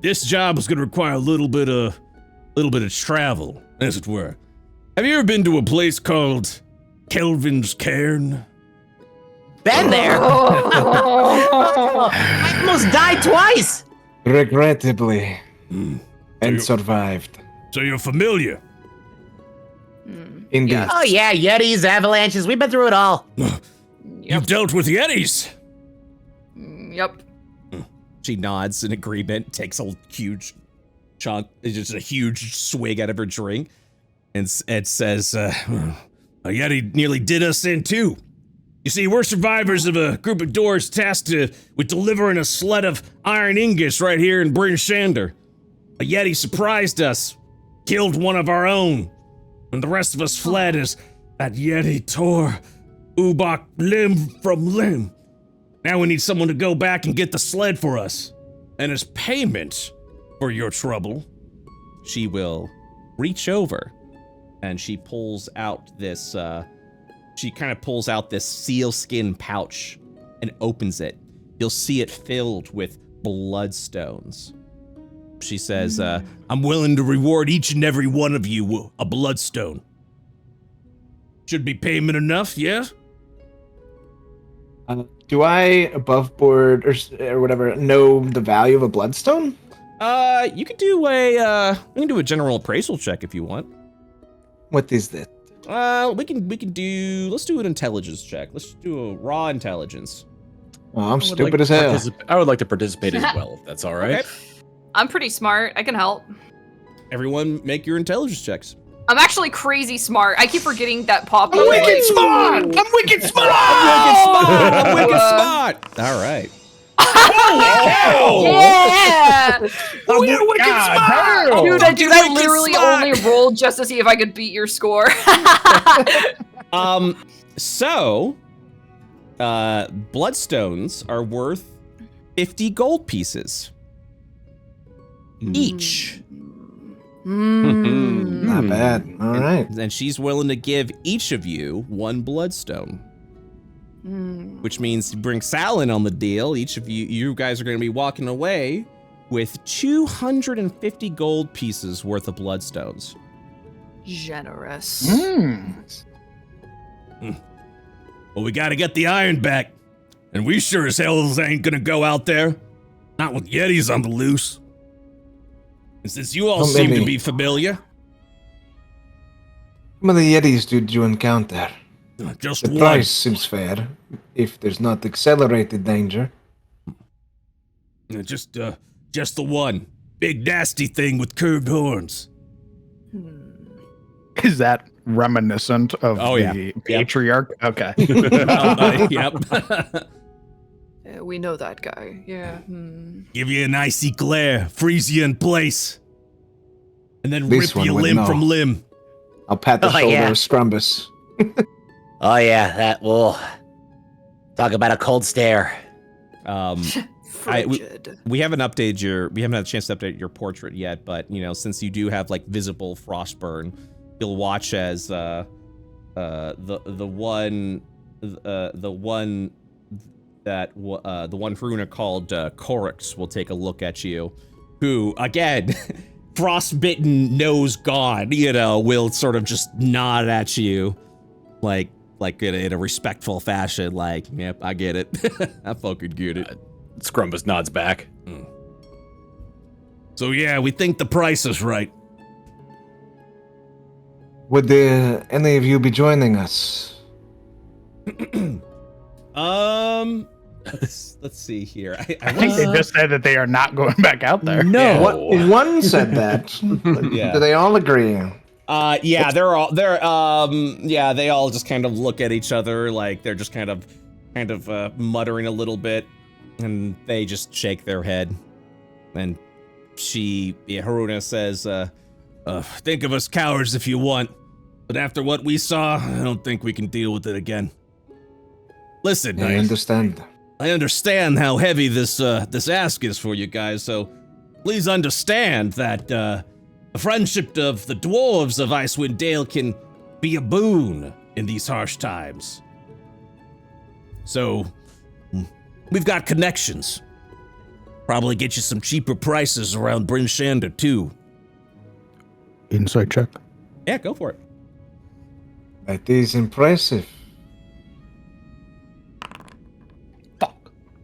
this job is going to require a little bit of travel, as it were. Have you ever been to a place called Kelvin's Cairn? Been there. I almost died twice. Regrettably. And survived. So you're familiar? Indeed. Yes. Oh yeah, Yetis, avalanches. We've been through it all. You've dealt with Yetis. Yep. She nods in agreement, takes a huge chunk, just a huge swig out of her drink, and says, a Yeti nearly did us in too. You see, we're survivors of a group of dwarves tasked with delivering a sled of iron ingots right here in Brin Shander. A Yeti surprised us, killed one of our own, and the rest of us fled as that Yeti tore Ubak limb from limb. Now we need someone to go back and get the sled for us. And as payment for your trouble, she will reach over and she pulls out this, she kind of pulls out this sealskin pouch and opens it. You'll see it filled with bloodstones. She says, I'm willing to reward each and every one of you a bloodstone. Should be payment enough, yeah? Do I, above board or whatever, know the value of a bloodstone? You could do a general appraisal check if you want. What is that? Let's do an intelligence check. Let's do a raw intelligence. Oh, I'm stupid as hell. I would like to participate as well, if that's all right. Okay. I'm pretty smart. I can help. Everyone make your intelligence checks. I'm actually crazy smart. I keep forgetting that Poppy. I'm wicked smart! I'm wicked smart! I'm wicked smart! All right. Yeah! We're wicked smart! Dude, I literally only rolled just to see if I could beat your score. So, bloodstones are worth 50 gold pieces. Each. Not bad. All right. And she's willing to give each of you one bloodstone. Which means to bring Sal in on the deal, each of you guys are going to be walking away with 250 gold pieces worth of bloodstones. Generous. Well, we got to get the iron back. And we sure as hell ain't going to go out there. Not with Yetis on the loose. And since you all seem to be familiar. How many Yetis did you encounter? Just the one. Price seems fair, if there's not accelerated danger. Just the one. Big nasty thing with curved horns. Is that reminiscent of the patriarch? Okay. Yep. We know that guy. Yeah. Give you an icy glare, freeze you in place, and then This rip you one would limb know. from limb. I'll pat the shoulder yeah. of Scrumbus. Oh yeah, that will talk about a cold stare. Frigid. We haven't had a chance to update your portrait yet, but you know, since you do have like visible frostburn, you'll watch as the one Runa called Corix will take a look at you, who again, frostbitten nose gone, you know, will sort of just nod at you, like in a respectful fashion, like, yep, I get it. I fucking get it. Scrumbus nods back. So yeah, we think the price is right. Would any of you be joining us? Let's see here. I think they just said that they are not going back out there. No. One said that. Yeah. Do they all agree? Yeah, they all just kind of look at each other like they're just kind of muttering a little bit, and they just shake their head. And Haruna says, think of us cowards if you want, but after what we saw, I don't think we can deal with it again. Listen, I understand. I understand how heavy this ask is for you guys, so please understand that the friendship of the dwarves of Icewind Dale can be a boon in these harsh times. So, we've got connections. Probably get you some cheaper prices around Brin Shander too. Insight check. Yeah, go for it. That is impressive.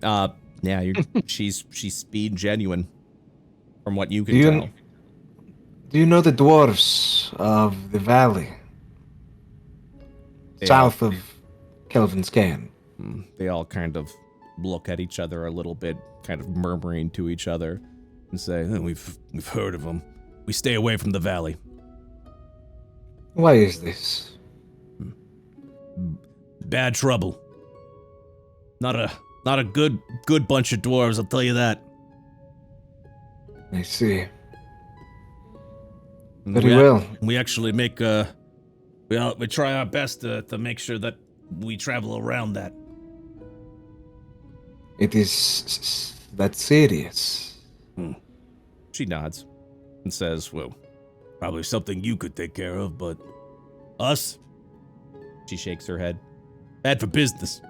Yeah, she's speed genuine, from what you can tell. Do you know the dwarves of the valley? south of Kelvin's Cairn. They all kind of look at each other a little bit, kind of murmuring to each other, and say, oh, "We've heard of them. We stay away from the valley." Why is this? Bad trouble. Not a good bunch of dwarves, I'll tell you that. I see. Very well. We actually make we try our best to make sure that we travel around that. It is that serious. She nods and says, "Well, probably something you could take care of, but us?" She shakes her head. "Bad for business."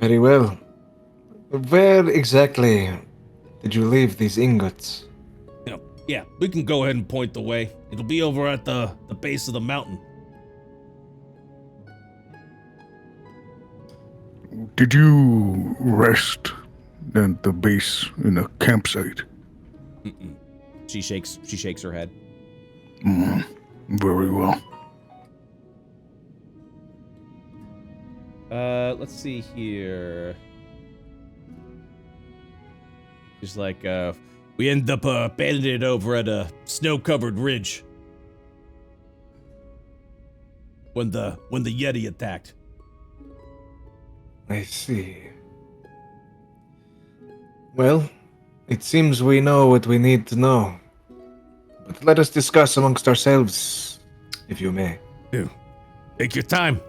Very well. Where exactly did you leave these ingots? Yeah, we can go ahead and point the way. It'll be over at the base of the mountain. Did you rest at the base in a campsite? Mm-mm. She shakes her head. Very well. Let's see here. She's like, we ended up abandoning it over at a snow-covered ridge when the Yeti attacked. I see. Well, it seems we know what we need to know. But let us discuss amongst ourselves, if you may. Ew. Take your time.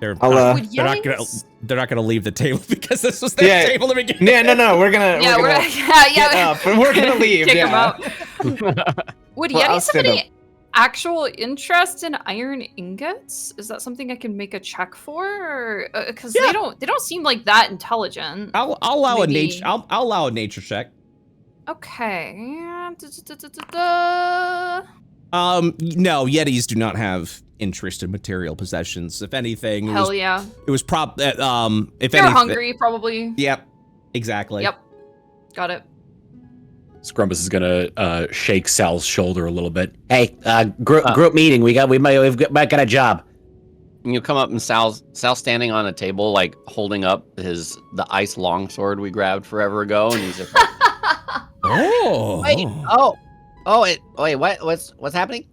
They're not gonna leave the table because this was their table to begin. Yeah, no, we're gonna we're gonna leave. Kick them out. Would Yetis have any actual interest in iron ingots? Is that something I can make a check for? Because they don't seem like that intelligent. I'll allow a nature check. Okay. No, Yetis do not have interest in material possessions. If anything, it was if they're anything, hungry, probably. Yep, exactly. Yep, got it. Scrumbus is gonna shake Sal's shoulder a little bit. Hey, group meeting. We might got a job. And you come up and Sal's standing on a table, like holding up the ice longsword we grabbed forever ago, and he's just like, wait, what's happening?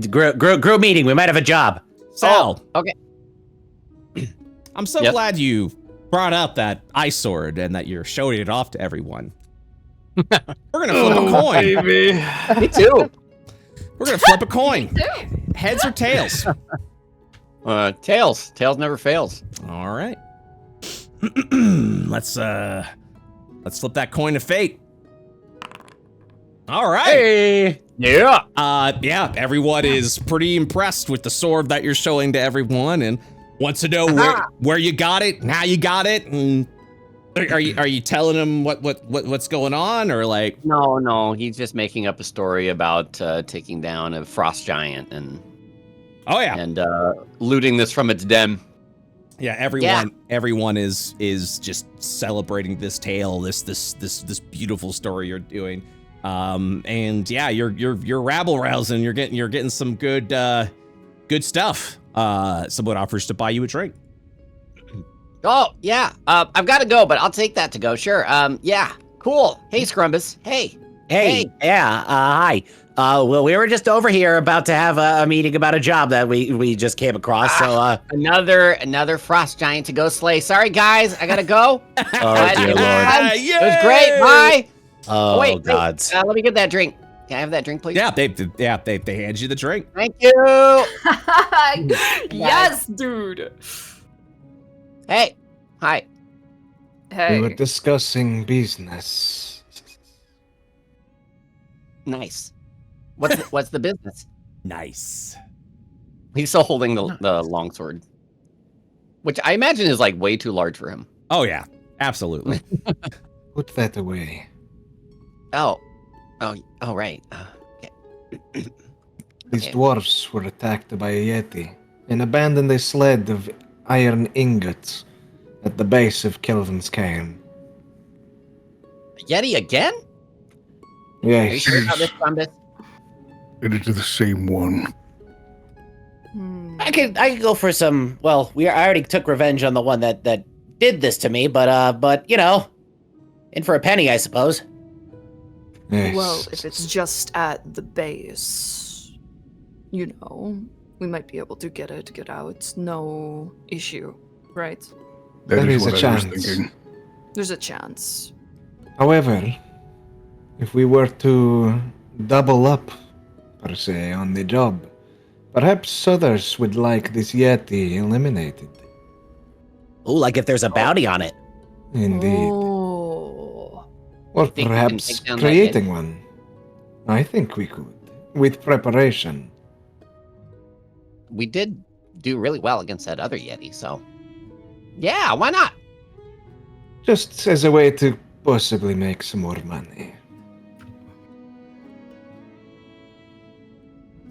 Group meeting. We might have a job. Sal. Oh, okay. I'm so glad you brought up that ice sword and that you're showing it off to everyone. We're gonna flip a coin. Baby. Me too. We're gonna flip a coin. Heads or tails? Tails. Tails never fails. All right. Let's flip that coin of fate. All right. Hey. Yeah. Everyone is pretty impressed with the sword that you're showing to everyone, and wants to know where you got it, and how you got it, and are you telling them what's going on, or like? No. He's just making up a story about taking down a frost giant and. Oh yeah. And looting this from its den. Yeah, everyone is just celebrating this tale, this beautiful story you're doing. And yeah, you're rabble rousing. You're getting some good stuff. Someone offers to buy you a drink. Oh yeah, I've got to go, but I'll take that to go. Sure. Yeah, cool. Hey, Scrumbus. Hey. Yeah. Hi. Well, we were just over here about to have a meeting about a job that we just came across. So another frost giant to go slay. Sorry guys, I gotta go. Oh dear Lord. It was great. Bye. Oh, wait, gods. Let me get that drink. Can I have that drink, please? Yeah, they hand you the drink. Thank you. Yes, dude. Hey. Hi. Hey. We were discussing business. Nice. What's the business? Nice. He's still holding the longsword, which I imagine is like way too large for him. Oh yeah, absolutely. Put that away. Oh, right. These dwarves were attacked by a Yeti and abandoned a sled of iron ingots at the base of Kelvin's Cairn. Yeti again? Yes. Are you sure about this, Scrumbus? It is the same one. I could go for some. Well, I already took revenge on the one that did this to me, but you know, in for a penny, I suppose. Yes. Well, if it's just at the base, you know, we might be able to get out. No issue, right? That is a what I was chance. thinking. There's a chance. However, if we were to double up, per se, on the job, perhaps others would like this Yeti eliminated. Ooh, like if there's a bounty on it. Indeed. Oh. Or Think we can perhaps take down that creating Yeti? one. I think we could, with preparation. We did do really well against that other Yeti, so yeah, why not? Just as a way to possibly make some more money.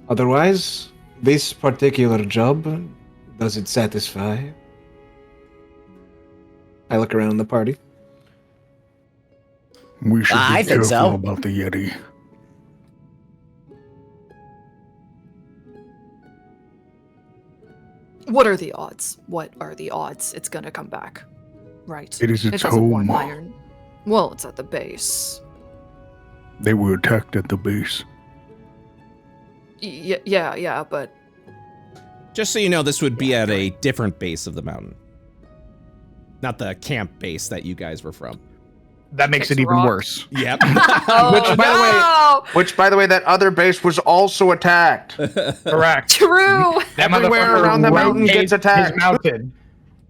Otherwise, this particular job, does it satisfy? I look around the party. We should be I think careful so. about the Yeti. What are the odds? What are the odds it's gonna come back? Right. It is its it doesn't want home. iron. Well, it's at the base. They were attacked at the base. Yeah, but Just so you know, this would be at a different base of the mountain. Not the camp base that you guys were from. That makes Kicks it even rock. worse. Yep. oh, Which, by the way- no! Which, by the way, that other base was also attacked. Correct. True. That Everywhere motherfucker around the mountain raised gets attacked. his mountain.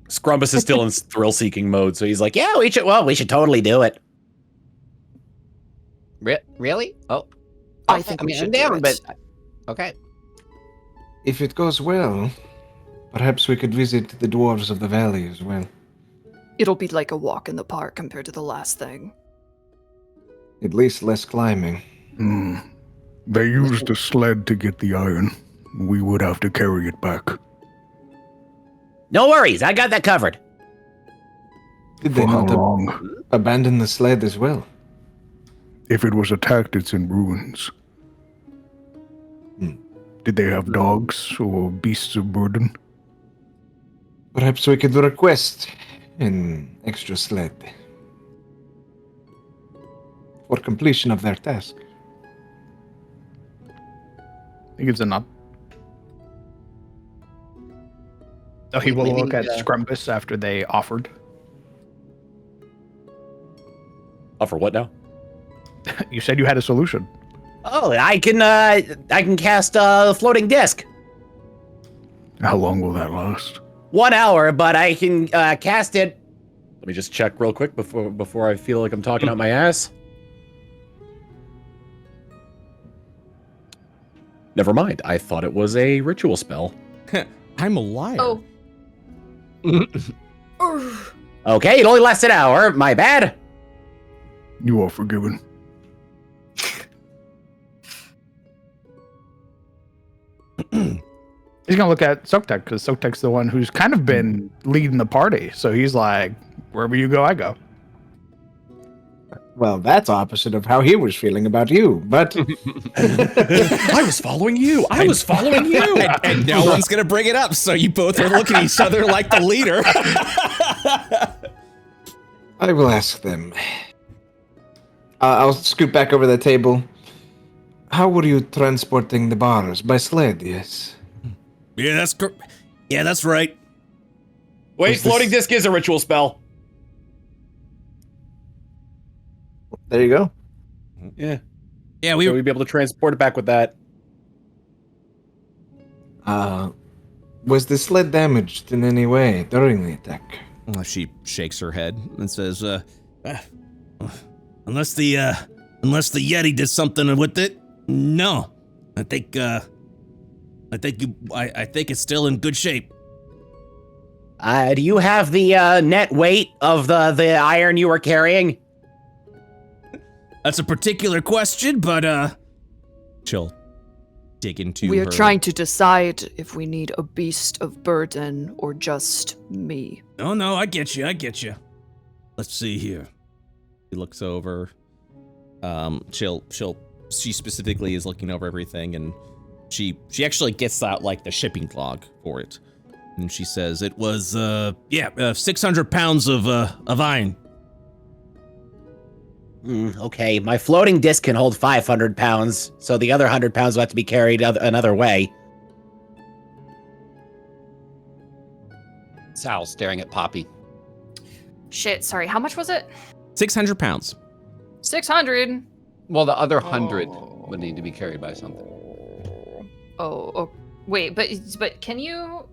Scrumbus is still in thrill-seeking mode, so he's like, "Yeah, We should totally do it. Really? Oh, I think we I'm should down, do it. but okay. If it goes well, perhaps we could visit the dwarves of the valley as well. It'll be like a walk in the park compared to the last thing. At least less climbing. They used a sled to get the iron. We would have to carry it back. No worries, I got that covered. Did they For how not long? abandon the sled as well? If it was attacked, it's in ruins. Hmm. Did they have dogs or beasts of burden? Perhaps we could request an extra sled for completion of their task. He gives a nod. Oh, he will Maybe, look at Scrumbus after they offered. offer what now?" You said you had a solution. Oh, I can cast a floating disc. How long will that last? 1 hour, but I can cast it. Let me just check real quick before I feel like I'm talking out my ass. Never mind. I thought it was a ritual spell. I'm a liar. Oh. Okay, it only lasts an hour. My bad. You are forgiven. He's gonna look at Soktek because Soktek's the one who's kind of been leading the party. So he's like, "Wherever you go, I go." Well, that's opposite of how he was feeling about you, but I was following you. I was following you. And no one's gonna bring it up, so you both are looking at each other like the leader. I will ask them. I'll scoot back over the table. How were you transporting the bars? By sled, yes? Yeah, that's right. Wait, Was floating this- disc is a ritual spell. There you go. Yeah. Yeah, So we'd be able to transport it back with that. Was the sled damaged in any way during the attack? She shakes her head and says, unless the Yeti did something with it, no. I think it's still in good shape. Do you have the net weight of the iron you were carrying? That's a particular question, but she'll dig into We are her- trying to decide if we need a beast of burden or just me. No, I get you. Let's see here. He looks over. She'll she specifically is looking over everything, and she actually gets out like the shipping log for it, and she says it was 600 pounds of iron. Okay, my floating disc can hold 500 pounds, so the other 100 pounds will have to be carried another way. Sal staring at Poppy. Shit, sorry, how much was it? 600 pounds. 600? Well, the other 100 would need to be carried by something. Oh, wait, but can you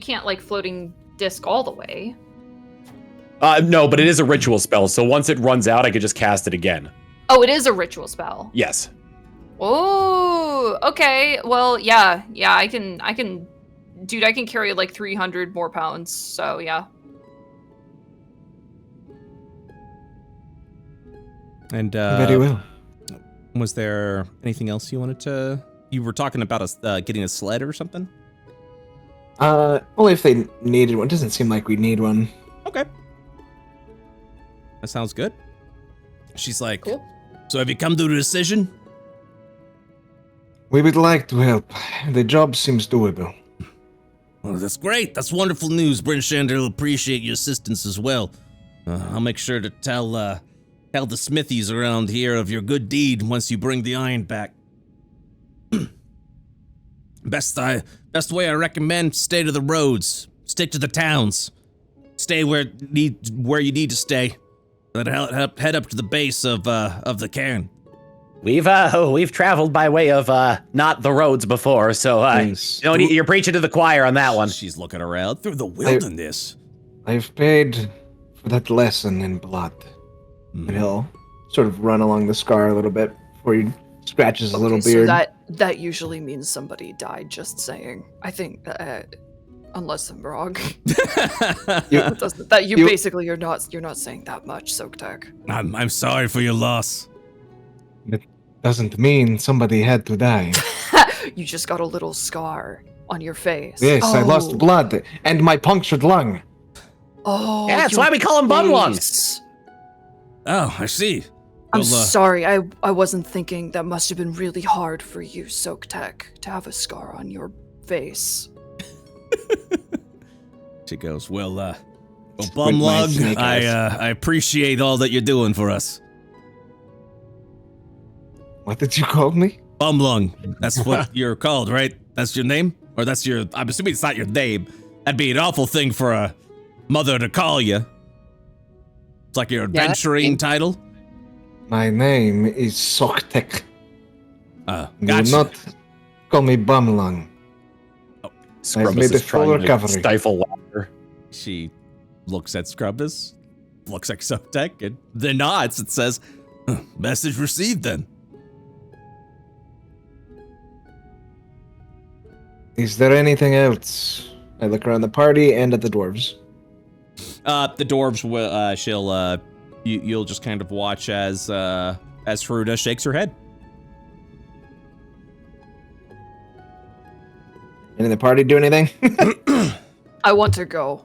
can't like floating disc all the way. No, but it is a ritual spell, so once it runs out, I could just cast it again. Oh, it is a ritual spell. Yes. Oh, okay. Well, yeah, I can, dude, I can carry like 300 more pounds, so yeah. And Very well. Was there anything else you wanted to? You were talking about getting a sled or something. Only if they needed one. Doesn't seem like we need one. Okay. That sounds good. She's like, cool. So have you come to a decision? We would like to help. The job seems doable. Well, that's great. That's wonderful news. Brin Shander will appreciate your assistance as well. I'll make sure to tell the smithies around here of your good deed once you bring the iron back. Best way I recommend, stay to the roads. Stick to the towns. Stay where you need to stay. Head up to the base of the cairn. We've traveled by way of not the roads before, so you're preaching to the choir on that one. She's looking around through the wilderness. I've paid for that lesson in blood. And he'll sort of run along the scar a little bit before he scratches a little beard. So that usually means somebody died, just saying. I think, unless I'm wrong. Basically you're not saying that much, Soaktek. I'm sorry for your loss. It doesn't mean somebody had to die. You just got a little scar on your face. Yes, I lost blood and my punctured lung. Oh, yeah, that's why we call him bum lung. Oh, I see. I'm sorry, I wasn't thinking. That must have been really hard for you, Soaktek, to have a scar on your face. She goes, well, Bumlug, I appreciate all that you're doing for us. What did you call me? Bumlung. That's what you're called, right? That's your name? Or that's your, I'm assuming it's not your name. That'd be an awful thing for a mother to call you. It's like your adventuring title. My name is Soaktek. Gotcha. Do not call me Bumlung. I've made a full recovery. Stifle laughter. She looks at Scrubbus, looks at Soaktek, and then nods and says, message received then. Is there anything else? I look around the party and at the dwarves. The dwarves will, you'll just kind of watch as Haruda shakes her head. Any of the party do anything? I want to go.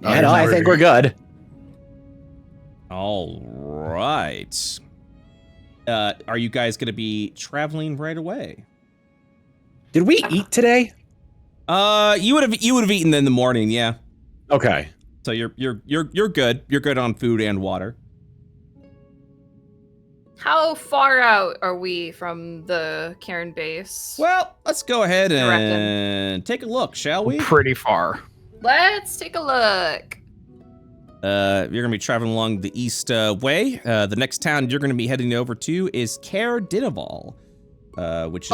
I think we're good. All right. Are you guys going to be traveling right away? Did we eat today? You would have eaten in the morning, yeah. Okay. So you're good. You're good on food and water. How far out are we from the Cairn base? Well, let's go ahead and take a look, shall we? Pretty far. Let's take a look. You're gonna be traveling along the east way. The next town you're gonna be heading over to is Caeora, which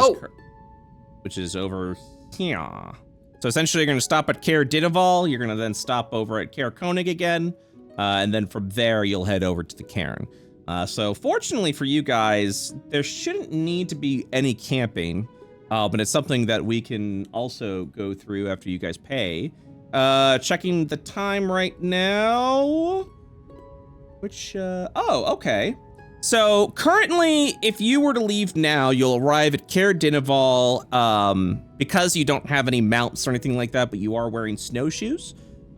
is over here. So essentially, you're gonna stop at Caeora. You're gonna then stop over at Caeora again, and then from there you'll head over to the cairn. So fortunately for you guys, there shouldn't need to be any camping, but it's something that we can also go through after you guys pay. Checking the time right now, which, okay. So currently, if you were to leave now, you'll arrive at Caeora, because you don't have any mounts or anything like that, but you are wearing snowshoes,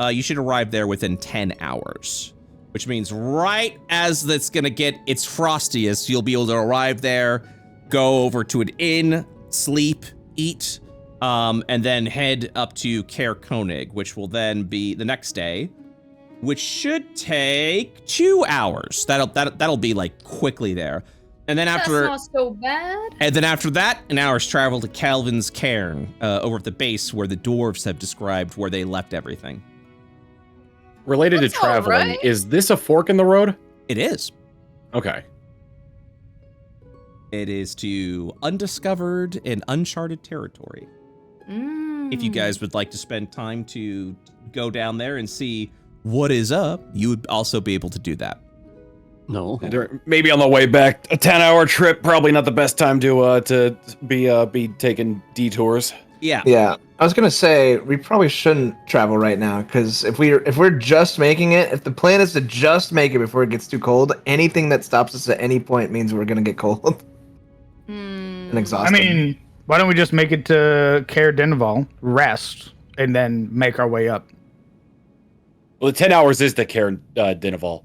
you should arrive there within 10 hours. which means right as it's gonna get its frostiest, you'll be able to arrive there, go over to an inn, sleep, eat, and then head up to Caer Konig, which will then be the next day, which should take 2 hours. That'll be like quickly there. And then after That's not so bad. And then after that, an hour's travel to Calvin's Cairn, over at the base where the dwarves have described where they left everything. Related That's to traveling, all right. is this a fork in the road? It is. Okay. It is to undiscovered and uncharted territory. If you guys would like to spend time to go down there and see what is up, you would also be able to do that. No. Maybe on the way back, a 10-hour trip. Probably not the best time to be taking detours. Yeah. Yeah, I was gonna say we probably shouldn't travel right now because if we're just making it, if the plan is to just make it before it gets too cold, anything that stops us at any point means we're gonna get cold and I exhausted. mean, why don't we just make it to Caer Denival, rest, and then make our way up? Well, the 10 hours is the Caer Denival.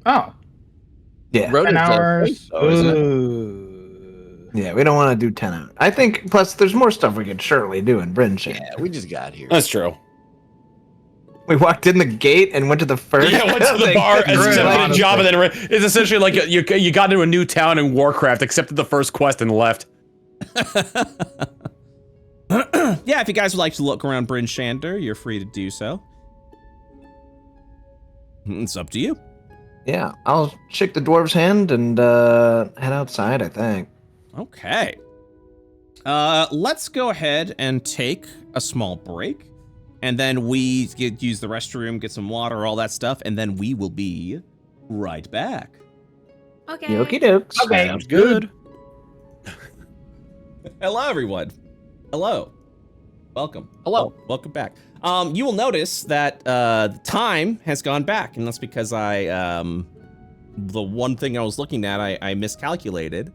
Oh, yeah, Road 10 is a hours. place, though, isn't it? Ooh. yeah, we don't want to do 10 hours. I think plus there's more stuff we could surely do in Brin Shander. Yeah, we just got here. That's true. We walked in the gate and went to the first. Yeah, went to the thing. bar, Great, accepted a honestly. job, and then it's essentially like you got into a new town in Warcraft, accepted the first quest, and left. Yeah, if you guys would like to look around Brin Shander, you're free to do so. It's up to you. Yeah, I'll shake the dwarf's hand and head outside, I think. Okay. Let's go ahead and take a small break. And then we use the restroom, get some water, all that stuff, and then we will be right back. Okay. Okie dokes. Okay. Sounds good. Hello, everyone. Hello. Welcome. Hello. Welcome back. You will notice that the time has gone back, and that's because the one thing I was looking at, I miscalculated.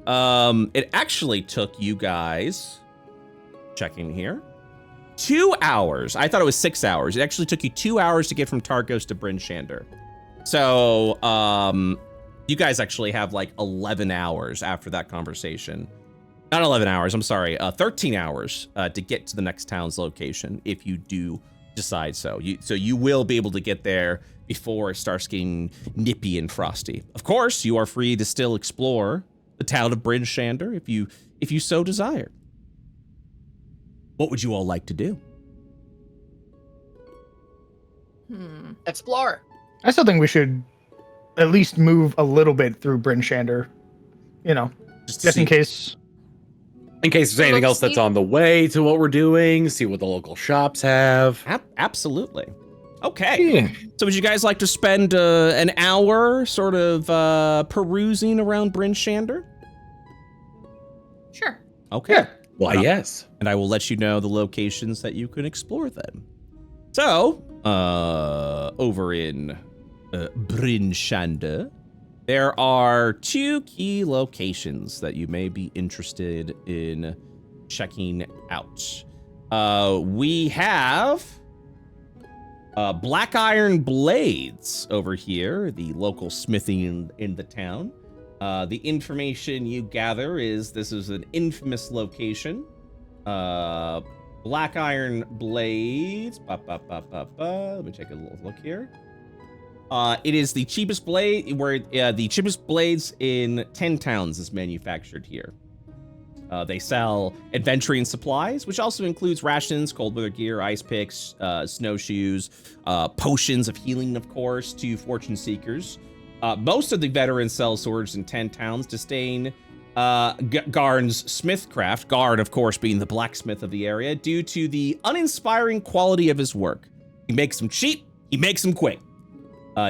It actually took you guys, checking here, 2 hours. I thought it was 6 hours. It actually took you 2 hours to get from Targos to Brin Shander. So, you guys actually have like 11 hours after that conversation. Not 11 hours, I'm sorry, 13 hours to get to the next town's location if you do decide so. You will be able to get there before it starts getting nippy and frosty. Of course, you are free to still explore the town of Brin Shander if you so desire. What would you all like to do? Explore. I still think we should at least move a little bit through Brin Shander. You know, just in case. In case there's anything else that's on the way to what we're doing, see what the local shops have. Absolutely. Okay. Yeah. So would you guys like to spend an hour sort of perusing around Brin Shander? Sure. Okay. Yeah. Why, yes. And I will let you know the locations that you can explore then. So, over in Brin Shander, there are 2 key locations that you may be interested in checking out. We have Black Iron Blades over here, the local smithy in the town. The information you gather is this is an infamous location. Black Iron Blades. Let me take a little look here. It is the cheapest blade, where the cheapest blades in 10 towns is manufactured here. They sell adventuring supplies, which also includes rations, cold weather gear, ice picks, snowshoes, potions of healing, of course, to fortune seekers. Most of the veterans sell swords in 10 towns, disdain Garn's smithcraft, Garn, of course, being the blacksmith of the area, due to the uninspiring quality of his work. He makes them cheap, he makes them quick.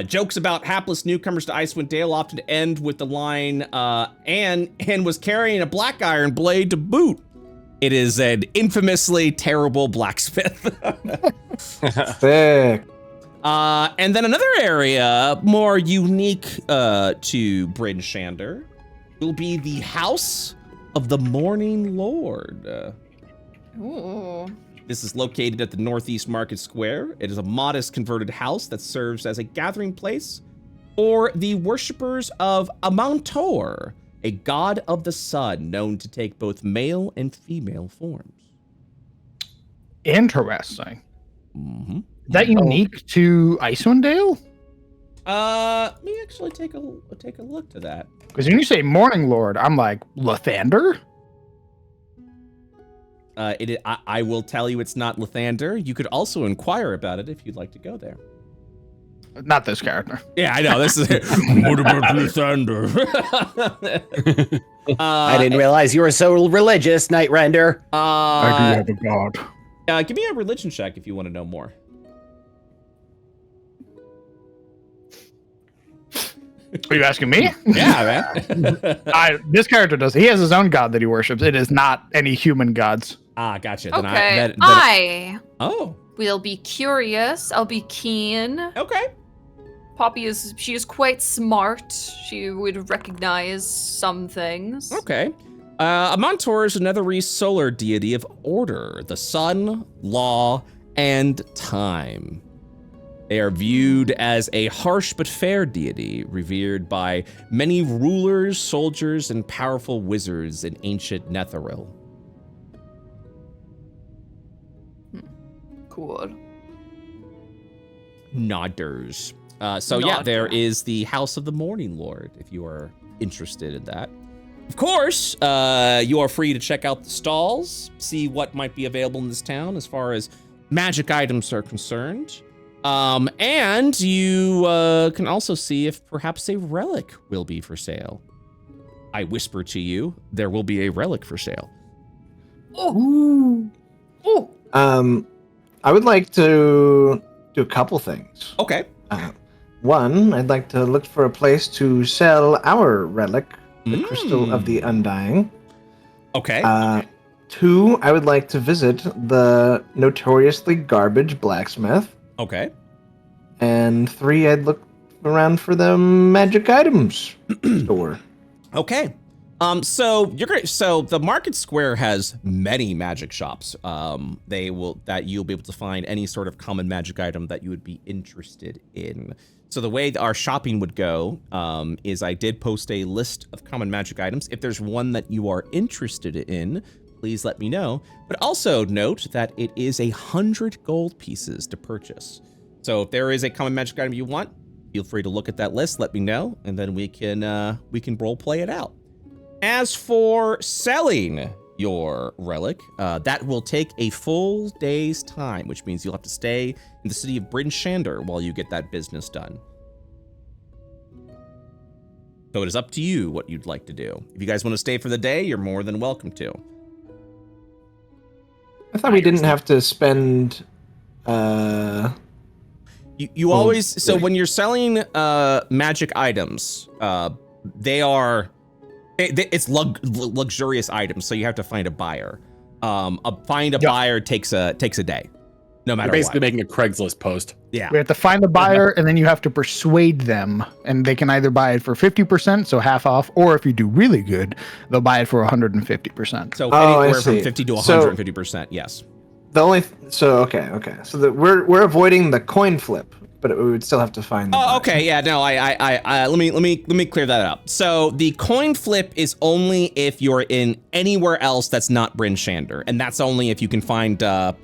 Jokes about hapless newcomers to Icewind Dale often end with the line, and was carrying a black iron blade to boot. It is an infamously terrible blacksmith. Sick. And then another area more unique to Brin Shander will be the House of the Morning Lord. Ooh. This is located at the Northeast Market Square. It is a modest converted house that serves as a gathering place or the worshippers of Amantor, a god of the sun known to take both male and female forms. Interesting. Mm-hmm. Is that unique to Icewind Dale? Let me actually take a look to that. Because when you say Morning Lord, I'm like, Lathander? I will tell you it's not Lathander. You could also inquire about it if you'd like to go there. Not this character. Yeah, I know. This is what about Lathander? I didn't realize you were so religious, Night Render. I do have a god. Give me a religion check if you want to know more. Are you asking me? Yeah, man. This character does. He has his own god that he worships. It is not any human gods. Ah, gotcha. Okay. I will be curious. I'll be keen. Okay. Poppy she is quite smart. She would recognize some things. Okay. Amantor is another solar deity of order, the sun, law, and time. They are viewed as a harsh but fair deity, revered by many rulers, soldiers, and powerful wizards in ancient Netheril. Cool. Nodders. There is the House of the Morning Lord, if you are interested in that. Of course, you are free to check out the stalls, see what might be available in this town as far as magic items are concerned. And you can also see if perhaps a relic will be for sale. I whisper to you, there will be a relic for sale. Oh. I would like to do a couple things. Okay. One, I'd like to look for a place to sell our relic, the Crystal of the Undying. Okay. 2, I would like to visit the notoriously garbage blacksmith. Okay. And 3, I'd look around for the magic items store. Okay. So the market square has many magic shops. You'll be able to find any sort of common magic item that you would be interested in. So the way our shopping would go is I did post a list of common magic items. If there's one that you are interested in, please let me know. But also note that it is 100 gold pieces to purchase. So if there is a common magic item you want, feel free to look at that list, let me know, and then we can role play it out. As for selling your relic, that will take a full day's time, which means you'll have to stay in the city of Brin Shander while you get that business done. So it is up to you what you'd like to do. If you guys want to stay for the day, you're more than welcome to. I thought we didn't have to spend. You always when you're selling magic items, it's luxurious items, so you have to find a buyer. Buyer takes a day, no matter what. You're basically making a Craigslist post. Yeah. We have to find the buyer, and then you have to persuade them, and they can either buy it for 50%, so half off, or if you do really good, they'll buy it for 150%. So anywhere from 50 to 150%. Yes. Okay. So we're avoiding the coin flip, but we would still have to find the buyer. Okay, yeah, no, let me clear that up. So the coin flip is only if you're in anywhere else that's not Brin Shander, and that's only if you can find a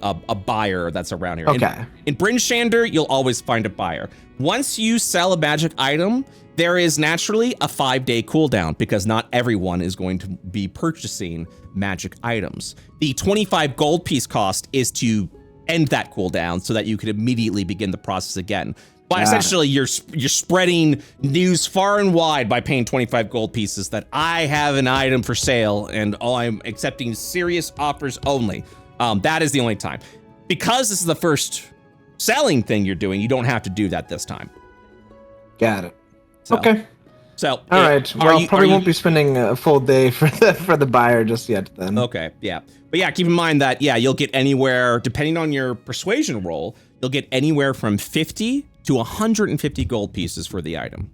buyer that's around here. Okay. In Brin Shander, you'll always find a buyer. Once you sell a magic item, there is naturally a 5-day cooldown because not everyone is going to be purchasing magic items. The 25 gold piece cost is to end that cooldown so that you can immediately begin the process again. But essentially, you're spreading news far and wide by paying 25 gold pieces that I have an item for sale and I'm accepting serious offers only. That is the only time. Because this is the first selling thing you're doing, you don't have to do that this time. Got it. So, okay. So all right. Well, probably won't be spending a full day for the buyer just yet then. Okay, yeah. But yeah, keep in mind that, you'll get anywhere, depending on your persuasion roll, you'll get anywhere from 50 to 150 gold pieces for the item.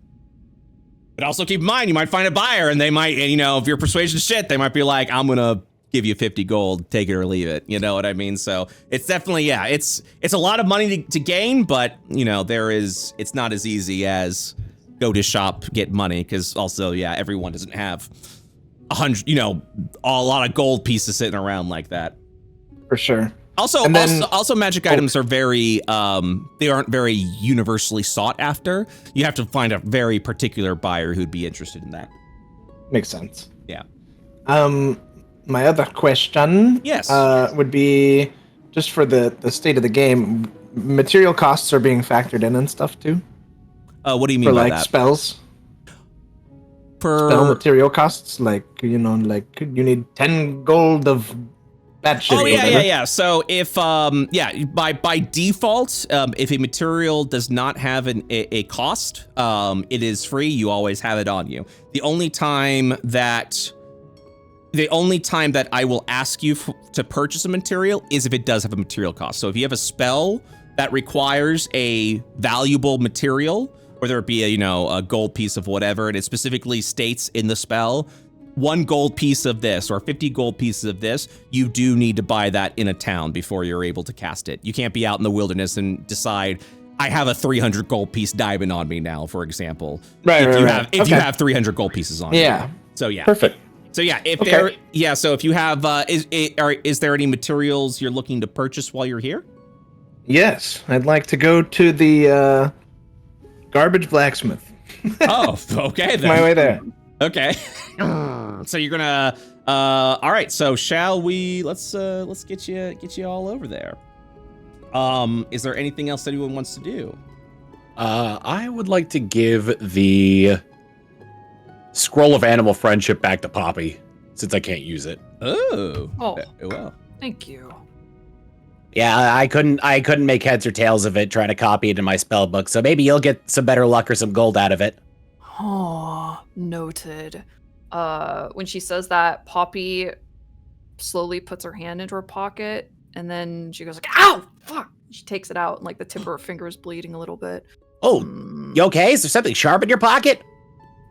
But also keep in mind, you might find a buyer and they might, if your persuasion shit, they might be like, I'm going to give you 50 gold, take it or leave it. You know what I mean? So it's definitely, it's a lot of money to gain, but, it's not as easy as go to shop, get money, because also, yeah, everyone doesn't have 100, you know, a lot of gold pieces sitting around like that. For sure. Also, magic items are very, they aren't very universally sought after. You have to find a very particular buyer who'd be interested in that. Makes sense. Yeah. My other question, yes, would be just for the state of the game. Material costs are being factored in and stuff too. What do you mean by that? Spells? Spell material costs, like, you know, like you need 10 gold of that shit. Oh yeah. So if by default, if a material does not have a cost, it is free. You always have it on you. The only time that I will ask you to purchase a material is if it does have a material cost. So if you have a spell that requires a valuable material, whether it be a gold piece of whatever, and it specifically states in the spell, 1 gold piece of this or 50 gold pieces of this, you do need to buy that in a town before you're able to cast it. You can't be out in the wilderness and decide, I have a 300 gold piece diamond on me now, for example. If you have 300 gold pieces on you. Yeah. So yeah. Perfect. So yeah, so if you have, is there any materials you're looking to purchase while you're here? Yes, I'd like to go to the garbage blacksmith. Oh, okay then. My way there. Okay. So you're gonna, all right. So shall we? Let's get you all over there. Is there anything else anyone wants to do? I would like to give the Scroll of Animal Friendship back to Poppy, since I can't use it. Oh. Well. Thank you. Yeah, I couldn't make heads or tails of it trying to copy it in my spell book, so maybe you'll get some better luck or some gold out of it. Oh, noted. When she says that, Poppy slowly puts her hand into her pocket, and then she goes like, "Ow, fuck!" She takes it out, and like the tip of her finger is bleeding a little bit. Oh, you okay? Is there something sharp in your pocket?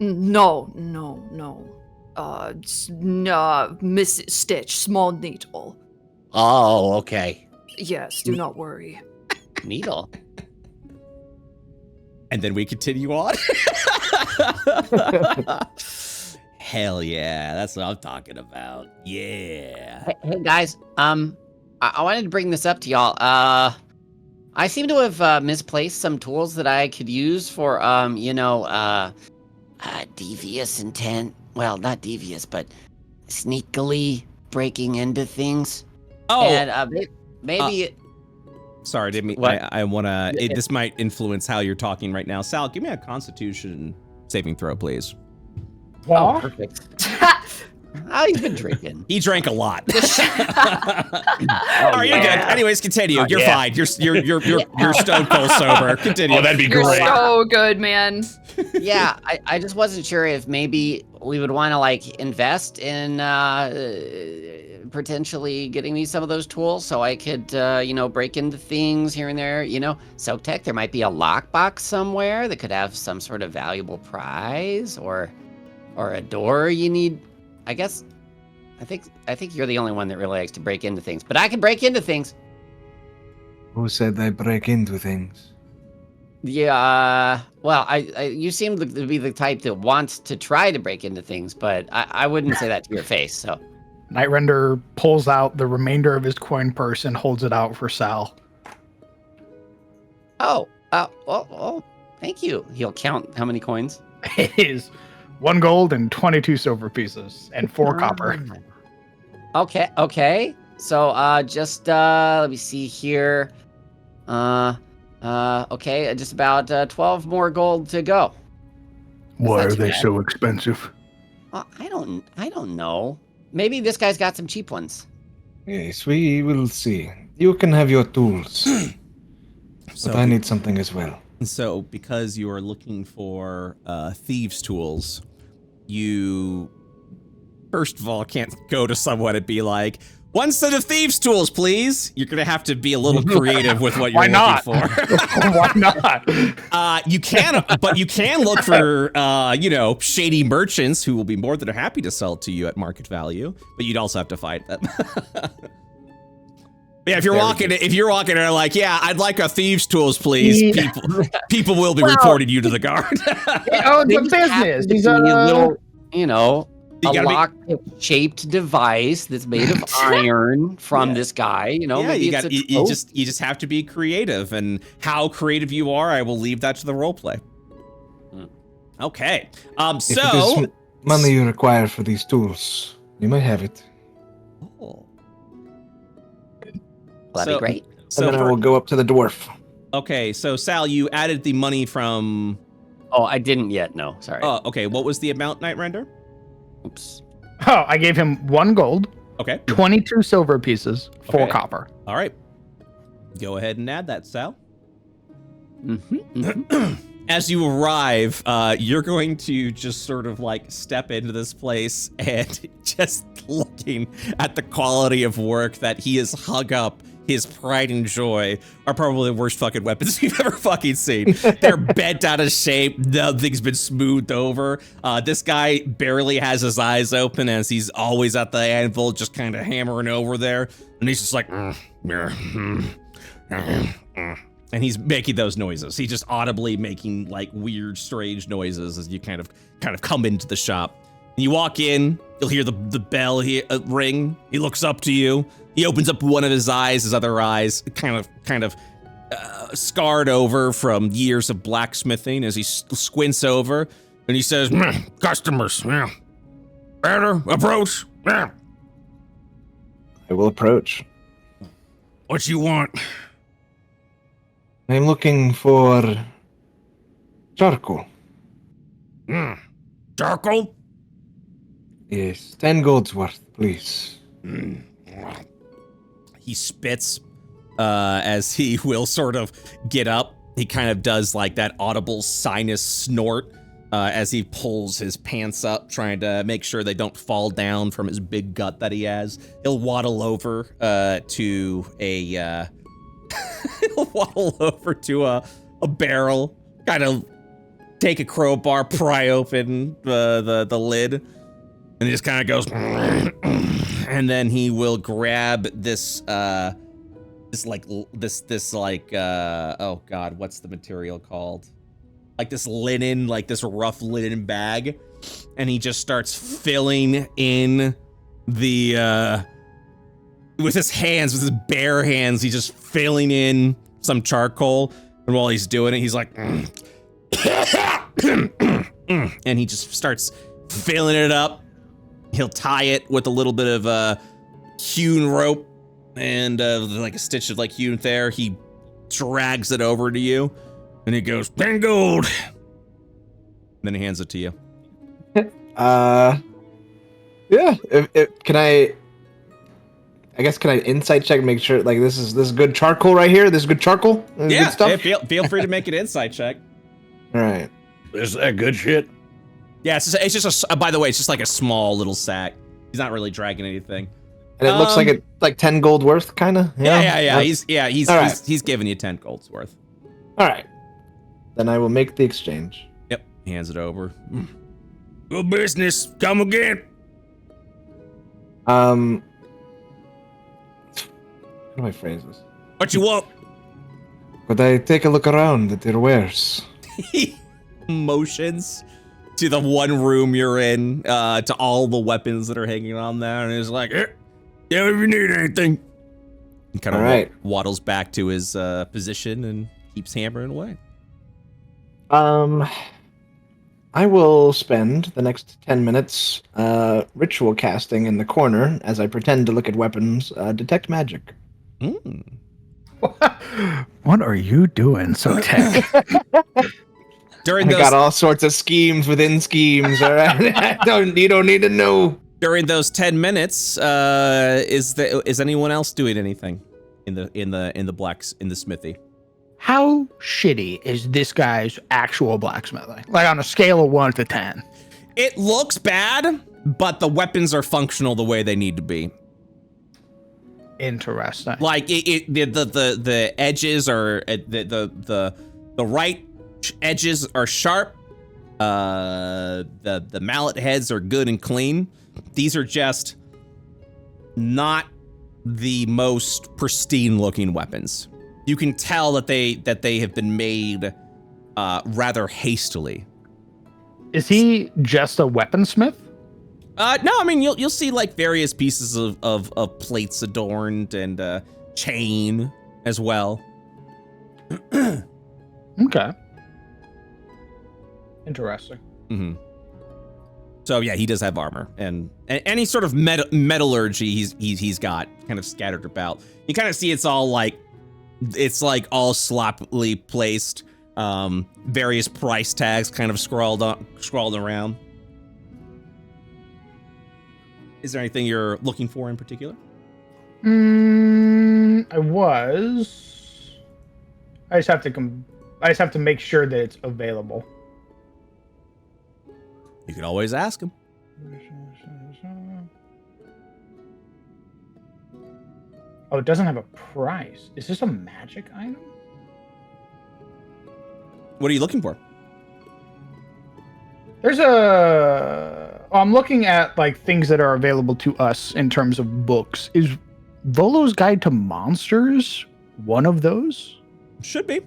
No. Miss Stitch, small needle. Oh, okay. Yes, do not worry. Needle. And then we continue on. Hell yeah, that's what I'm talking about. Yeah. Hey guys, I wanted to bring this up to y'all. I seem to have misplaced some tools that I could use for devious intent. Well, not devious, but sneakily breaking into things. Oh, and maybe. Sorry, didn't mean. I wanna. This might influence how you're talking right now. Sal, give me a Constitution saving throw, please. What? Oh, perfect. Oh, he's been drinking. He drank a lot. All right, you're good. Anyways, continue. You're fine. You're stone cold sober. Continue. Oh, that'd be You're great. so good, man. Yeah, I just wasn't sure if maybe we would want to like invest in potentially getting me some of those tools so I could break into things here and there. Soak Tech, there might be a lockbox somewhere that could have some sort of valuable prize or a door you need. I guess I think you're the only one that really likes to break into things, but I can break into things. Who said I break into things? Yeah, well, you seem to be the type that wants to try to break into things, but I wouldn't say that to your face, so. Nightrender pulls out the remainder of his coin purse and holds it out for Sal. Oh, thank you. He'll count how many coins. It is 1 gold and 22 silver pieces and 4 copper. Okay. So, just, let me see here. Okay, just about 12 more gold to go. Why are they so expensive? I don't know. Maybe this guy's got some cheap ones. Yes, we will see. You can have your tools. But I need something as well. So, because you are looking for thieves' tools, you first of all can't go to someone and be like, 1 set of thieves' tools, please. You're gonna have to be a little creative with what you're looking for. Why not? You can look for shady merchants who will be more than happy to sell to you at market value, but you'd also have to fight them. Yeah, if you're walking in like, yeah, I'd like a thieves' tools, please. People will be reporting you to the guard. It's a business. These a are little, a gotta lock-shaped device that's made of iron from this guy. You just have to be creative, and how creative you are, I will leave that to the role play. Okay. If it is money you require for these tools, you might have it. Oh. That'd be great. And then I will go up to the dwarf. Okay, so Sal, you added the money from. Oh, I didn't yet. No, sorry. Oh, okay. What was the amount, Night Render? Oops. Oh, I gave him 1 gold. Okay. 22 silver pieces, 4 copper. All right. Go ahead and add that, Sal. As you arrive, you're going to just sort of like step into this place and just looking at the quality of work that he has hung up. His pride and joy are probably the worst fucking weapons you've ever fucking seen. They're bent out of shape. Nothing's been smoothed over. This guy barely has his eyes open as he's always at the anvil, just kind of hammering over there. And he's just like, and he's making those noises. He's just audibly making like weird, strange noises as you kind of come into the shop. And you walk in, you'll hear the bell ring. He looks up to you. He opens up one of his eyes, his other eyes kind of scarred over from years of blacksmithing as he squints over and he says, customers, yeah. Better approach. Yeah. I will approach. What you want? I'm looking for charcoal. Charcoal? Yes, 10 gold's worth, please. He spits as he will sort of get up. He kind of does like that audible sinus snort as he pulls his pants up, trying to make sure they don't fall down from his big gut that he has. He'll waddle over to a barrel, kind of take a crowbar, pry open the lid, and he just kind of goes, and then he will grab this oh god, what's the material called? Like this linen, like this rough linen bag, and he just starts filling in the with his hands, with his bare hands, he's just filling in some charcoal, and while he's doing it, he's like, and he just starts filling it up. He'll tie it with a little bit of hewn rope and like a stitch of like hewn there. He drags it over to you, and he goes, 10 gold. And then he hands it to you. Yeah. Can I insight check and make sure like this is good charcoal right here? This is good charcoal? Yeah, good stuff? feel free to make an insight check. All right. Is that good shit? Yeah, it's just by the way, it's just like a small little sack. He's not really dragging anything. And it looks like it's like 10 gold worth, kind of. Yeah. He's giving you 10 gold's worth. All right. Then I will make the exchange. Yep. He hands it over. Good business. Come again. How do I phrase this? What you want? Could I take a look around at your wares? He motions to the one room you're in, to all the weapons that are hanging on there, and he's like, yeah, if you need anything. He kind of waddles back to his position and keeps hammering away. I will spend the next 10 minutes ritual casting in the corner as I pretend to look at weapons, detect magic. What are you doing, so tech? I got all sorts of schemes within schemes. All right, you don't need to know. During those 10 minutes, is anyone else doing anything in the smithy? How shitty is this guy's actual blacksmithing? Like on a scale of 1 to 10. It looks bad, but the weapons are functional the way they need to be. Interesting. Like the edges are the right edges are sharp. The mallet heads are good and clean. These are just not the most pristine looking weapons. You can tell that they have been made rather hastily. Is he just a weaponsmith? No, I mean you'll see like various pieces of plates adorned and chain as well. Okay. Interesting. Mm-hmm. So yeah, he does have armor and any sort of metallurgy he's got kind of scattered about. You kind of see it's like all sloppily placed. Various price tags kind of scrawled around. Is there anything you're looking for in particular? I just have to make sure that it's available. You can always ask him. Oh, it doesn't have a price. Is this a magic item? What are you looking for? I'm looking at like things that are available to us in terms of books. Is Volo's Guide to Monsters one of those? Should be.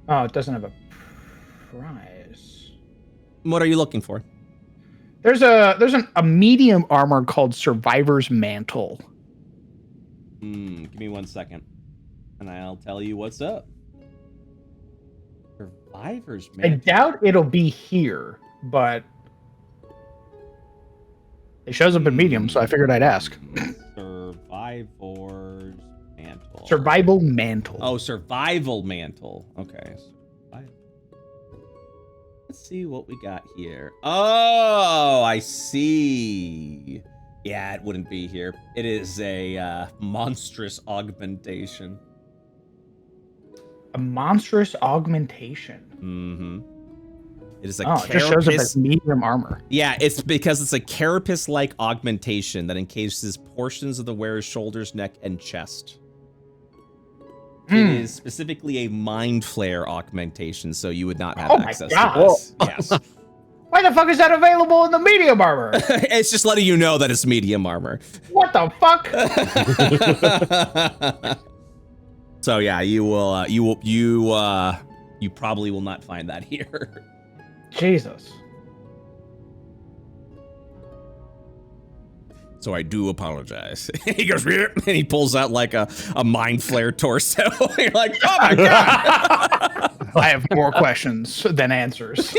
Oh, it doesn't have a price. What are you looking for? There's a medium armor called Survivor's Mantle. Give me 1 second, and I'll tell you what's up. Survivor's Mantle. I doubt it'll be here, but it shows up in medium, so I figured I'd ask. Survivor's Mantle. Survival Mantle. Oh, Survival Mantle. Okay. Let's see what we got here. Oh, I see. Yeah, it wouldn't be here. It is a monstrous augmentation. A monstrous augmentation. Mm-hmm. It is a it just shows up as medium armor. Yeah, it's because it's a carapace-like augmentation that encases portions of the wearer's shoulders, neck, and chest. It is specifically a mind flare augmentation, so you would not have access to this. Yes. Why the fuck is that available in the medium armor? It's just letting you know that it's medium armor. What the fuck? So yeah, you probably will not find that here. Jesus. So I do apologize. He goes, and he pulls out like a mind flare torso. You're like, oh my god! I have more questions than answers.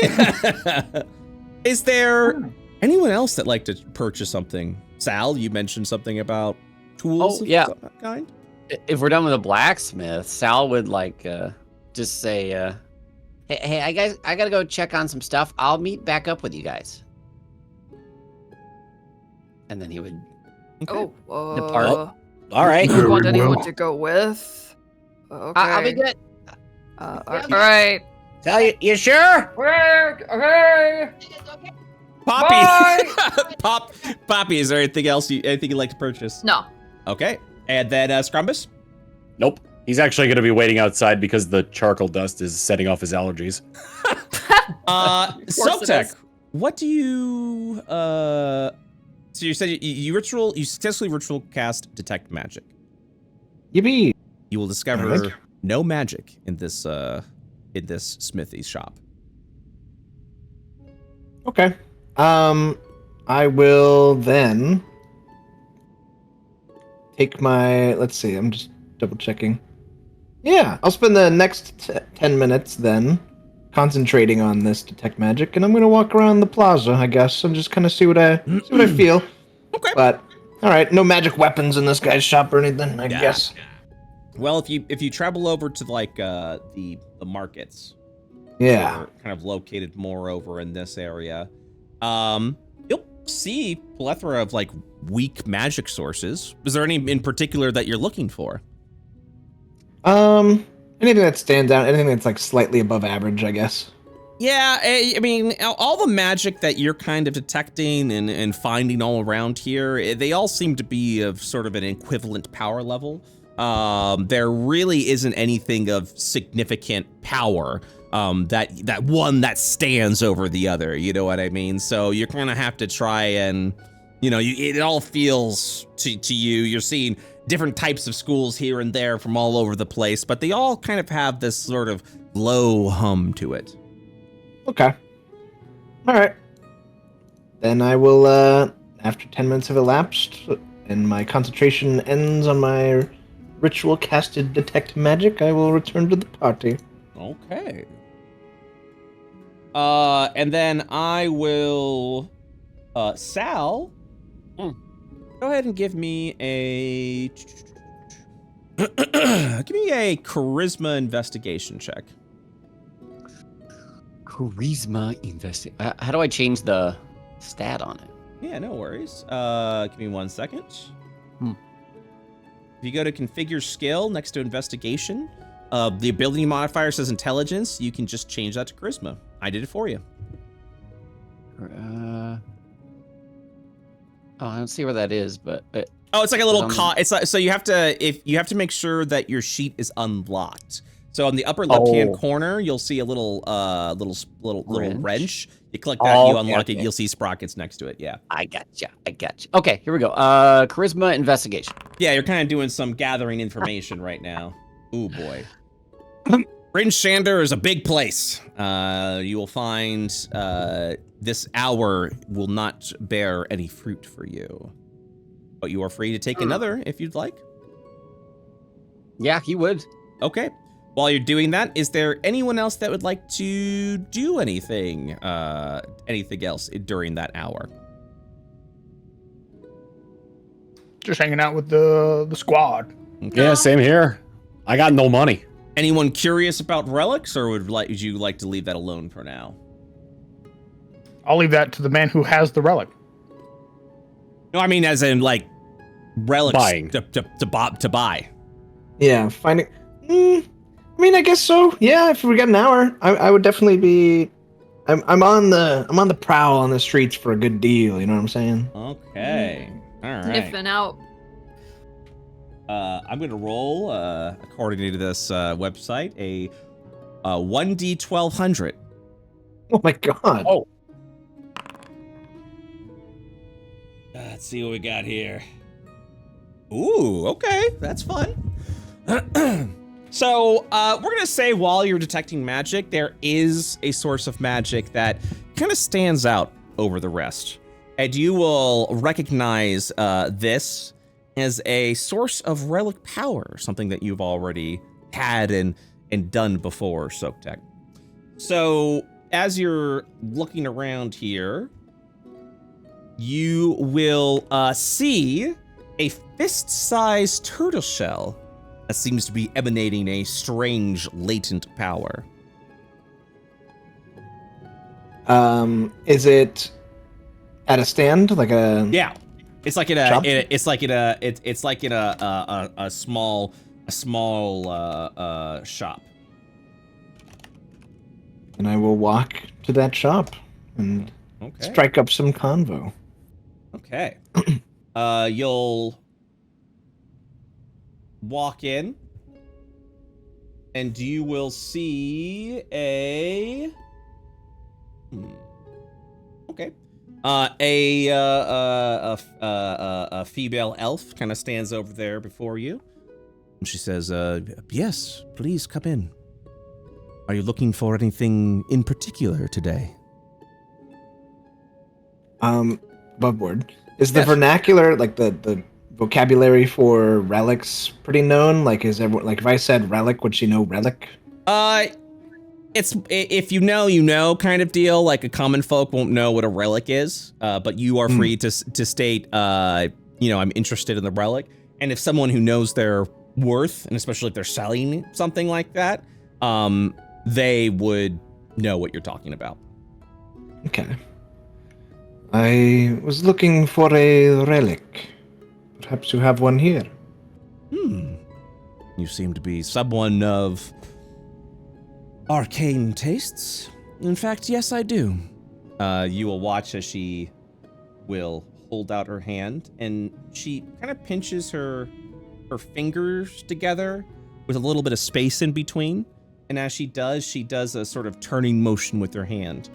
Is there anyone else that like to purchase something? Sal, you mentioned something about tools. Oh yeah. Of that kind. If we're done with a blacksmith, Sal would like just say, "Hey, I gotta go check on some stuff. I'll meet back up with you guys." And then he would depart. All right. Do you want anyone to go with? Okay. I'll be good. All right. Tell you sure? Okay. Poppy. Poppy, is there anything else anything you'd like to purchase? No. Okay. And then Scrumbus? Nope. He's actually going to be waiting outside because the charcoal dust is setting off his allergies. Subtech, what do you so you said you successfully ritual cast detect magic. Yippee! You will discover no magic in this smithy shop. Okay. I will then take my. Let's see. I'm just double checking. Yeah, I'll spend the next 10 minutes then concentrating on this detect magic, and I'm gonna walk around the plaza. I guess I'm just kind of see what I feel. Okay. But all right, no magic weapons in this guy's shop or anything. I guess. Well, if you travel over to like the markets, yeah, kind of located more over in this area, you'll see plethora of like weak magic sources. Is there any in particular that you're looking for? Anything that stands out, anything that's like slightly above average, I guess. Yeah, I mean, all the magic that you're kind of detecting and finding all around here, they all seem to be of sort of an equivalent power level. There really isn't anything of significant power that one that stands over the other. You know what I mean? So you're gonna have to try and You know, it all feels to you. You're seeing different types of schools here and there from all over the place, but they all kind of have this sort of low hum to it. Okay. All right. Then I will, after 10 minutes have elapsed and my concentration ends on my ritual casted detect magic, I will return to the party. Okay. And then I will, Sal, go ahead and give me a charisma investigation check. Charisma investigation. How do I change the stat on it? Yeah, no worries. Give me 1 second. If you go to configure skill next to investigation, the ability modifier says intelligence. You can just change that to charisma. I did it for you. I don't see where that is, but it's like a little it's like, so you have to make sure that your sheet is unlocked. So on the upper left-hand corner, you'll see a little wrench. You click that, you unlock it. You'll see sprockets next to it. Yeah. I gotcha. Okay, here we go. Charisma investigation. Yeah, you're kind of doing some gathering information right now. Ooh boy. Brin Shander is a big place. You will find this hour will not bear any fruit for you, but you are free to take another if you'd like. Yeah, he would. Okay. While you're doing that, is there anyone else that would like to do anything else during that hour? Just hanging out with the squad. Okay. Yeah, same here. I got no money. Anyone curious about relics, or would you like to leave that alone for now? I'll leave that to the man who has the relic. No, I mean as in like relics Buying. to buy. Yeah, finding. I mean, I guess so. Yeah, if we got an hour, I would definitely be. I'm on the prowl on the streets for a good deal. You know what I'm saying? Okay. All right. Sniffing out. I'm gonna roll, according to this website, a 1d1200. Oh my god. Oh. Let's see what we got here. Ooh, okay, that's fun. So, we're gonna say while you're detecting magic, there is a source of magic that kind of stands out over the rest. And you will recognize this as a source of relic power, something that you've already had and done before, Soaktek. So, as you're looking around here, you will see a fist-sized turtle shell that seems to be emanating a strange latent power. Is it at a stand, like a? Yeah, it's like in a small shop. And I will walk to that shop and strike up some convo. Okay. You'll walk in, and you will see a a female elf kind of stands over there before you, and she says, "Yes, please come in. Are you looking for anything in particular today?" Above board. Is the vernacular, like the vocabulary for relics, pretty known? Like, is everyone, like, if I said relic, would she know relic? It's if you know kind of deal. Like a common folk won't know what a relic is, but you are free to state, I'm interested in the relic. And if someone who knows their worth, and especially if they're selling something like that, they would know what you're talking about. Okay. I was looking for a relic. Perhaps you have one here. You seem to be someone of arcane tastes. In fact, yes, I do. You will watch as she will hold out her hand, and she kind of pinches her fingers together with a little bit of space in between. And as she does a sort of turning motion with her hand.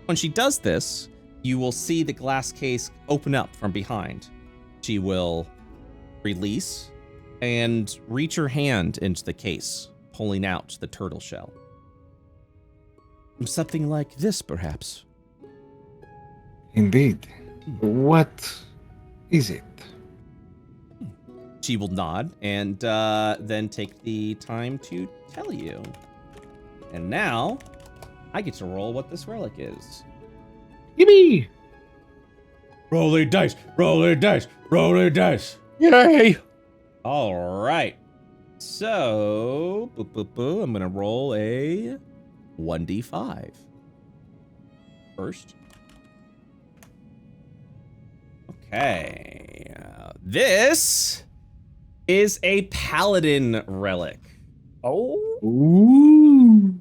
When she does this, you will see the glass case open up from behind. She will release and reach her hand into the case, pulling out the turtle shell. Something like this, perhaps. Indeed. What is it? She will nod and then take the time to tell you. And now, I get to roll what this relic is. Yippee! Roll a dice, roll a dice, roll a dice. Yay! All right. So, I'm going to roll a 1d5 first. Okay. This is a paladin relic. Oh. Ooh.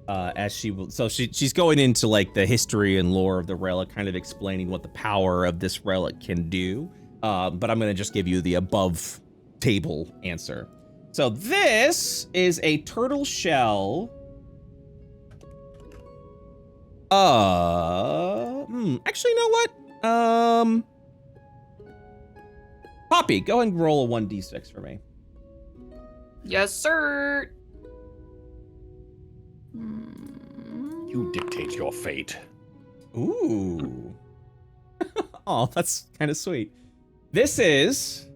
As she will, so she's going into like the history and lore of the relic, kind of explaining what the power of this relic can do. But I'm gonna just give you the above table answer. So this is a turtle shell. Actually, you know what? Poppy, go ahead and roll a 1d6 for me. Yes, sir. You dictate your fate. Ooh. Oh, that's kind of sweet. This is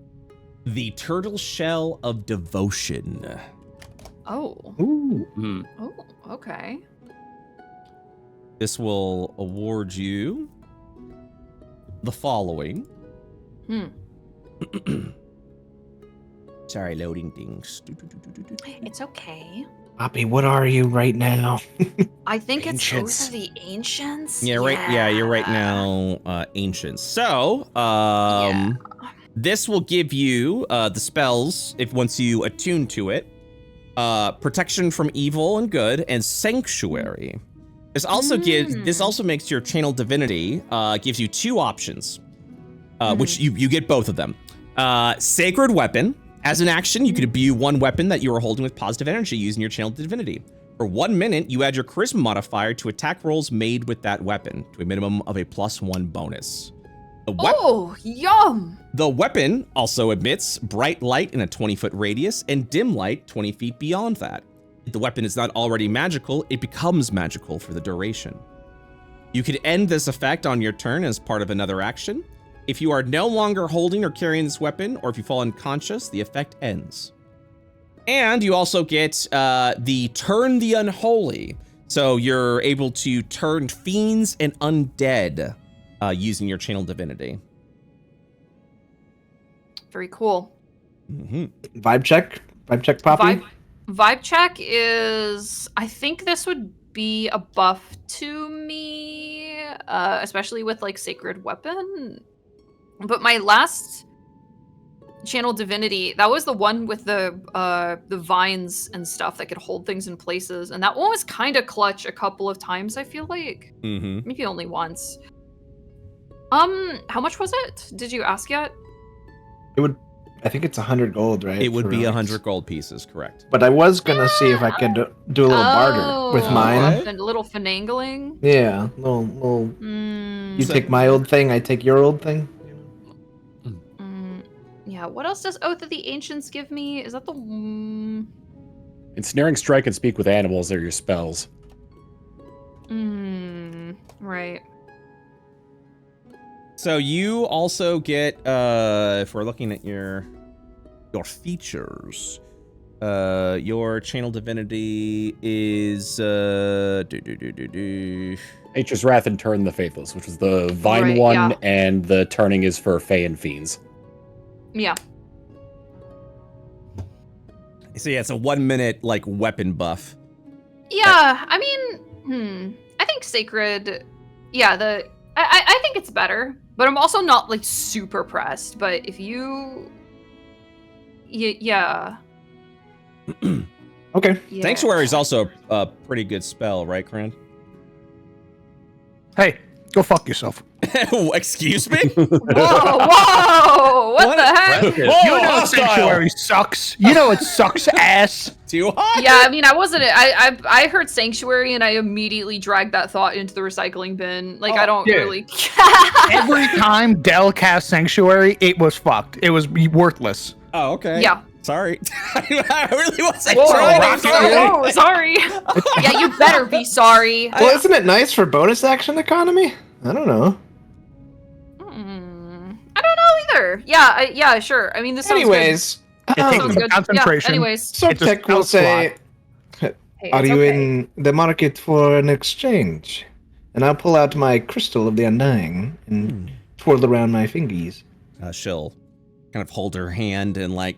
the turtle shell of devotion. Oh. Ooh. Oh, okay. This will award you the following. Sorry, loading things. It's okay. Poppy, what are you right now? I think Ancients. it's Oath of the Ancients. Yeah, right. Yeah, you're right now. Ancients. So, this will give you the spells if once you attune to it. Protection from evil and good, and sanctuary. This also makes your channel divinity gives you two options, which you get both of them. Sacred weapon. As an action, you could imbue one weapon that you are holding with positive energy using your channel divinity. For 1 minute, you add your charisma modifier to attack rolls made with that weapon to a minimum of a +1 bonus. Oh, yum! The weapon also emits bright light in a 20-foot radius and dim light 20 feet beyond that. If the weapon is not already magical, it becomes magical for the duration. You can end this effect on your turn as part of another action. If you are no longer holding or carrying this weapon, or if you fall unconscious, the effect ends. And you also get the Turn the Unholy. So you're able to turn fiends and undead using your channel divinity. Very cool. Vibe check, Poppy. Vibe check is, I think this would be a buff to me, especially with like Sacred Weapon. But my last channel divinity, that was the one with the vines and stuff that could hold things in places, and that one was kind of clutch a couple of times. I feel like maybe only once. How much was it? Did you ask yet? I think it's 100 gold, right? It would be 100 gold pieces, correct? But I was gonna see if I could do a little barter with mine. A little finagling. Yeah, little. You take my old thing, I take your old thing. Yeah, what else does Oath of the Ancients give me? Is that the... Ensnaring Strike and Speak with Animals are your spells. Right. So you also get, if we're looking at your features, your channel divinity is, Nature's Wrath and Turn the Faithless, which was the Vine one, and the turning is for Fae and Fiends. Yeah. So yeah, it's a 1 minute like weapon buff. Yeah, I mean, I think Sacred, yeah, I think it's better, but I'm also not like super pressed, but if you, yeah. Okay. Yeah. Sanctuary is also a pretty good spell, right, Cran? Hey, Go fuck yourself. Excuse me? Whoa! What the heck? You know Sanctuary sucks. You know it sucks ass. Too hot? Yeah, I mean, I wasn't. I heard Sanctuary and I immediately dragged that thought into the recycling bin. Like, I don't really. Every time Dell cast Sanctuary, it was fucked. It was worthless. Oh, okay. Yeah. Sorry. I really wasn't Whoa, trying. sorry. Yeah, you better be sorry. Well, isn't it nice for bonus action economy? I don't know. I don't know either. Yeah, sure. I mean, this sounds Anyways, It takes sounds some good. concentration. Yeah, anyways. Subtech will say, Hey, are it's you okay. in the market for an exchange? And I'll pull out my Crystal of the Undying and twirl around my fingies. She'll kind of hold her hand and like,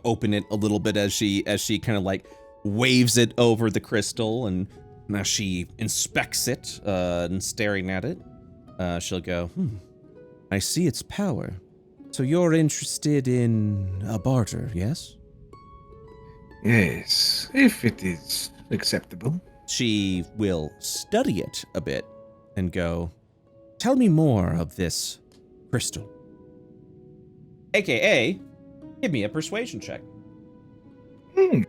open it a little bit as she kind of like waves it over the crystal, and now she inspects it and staring at it. She'll go, I see its power. So you're interested in a barter, yes? Yes, if it is acceptable. She will study it a bit and go, tell me more of this crystal. AKA, give me a persuasion check. I'm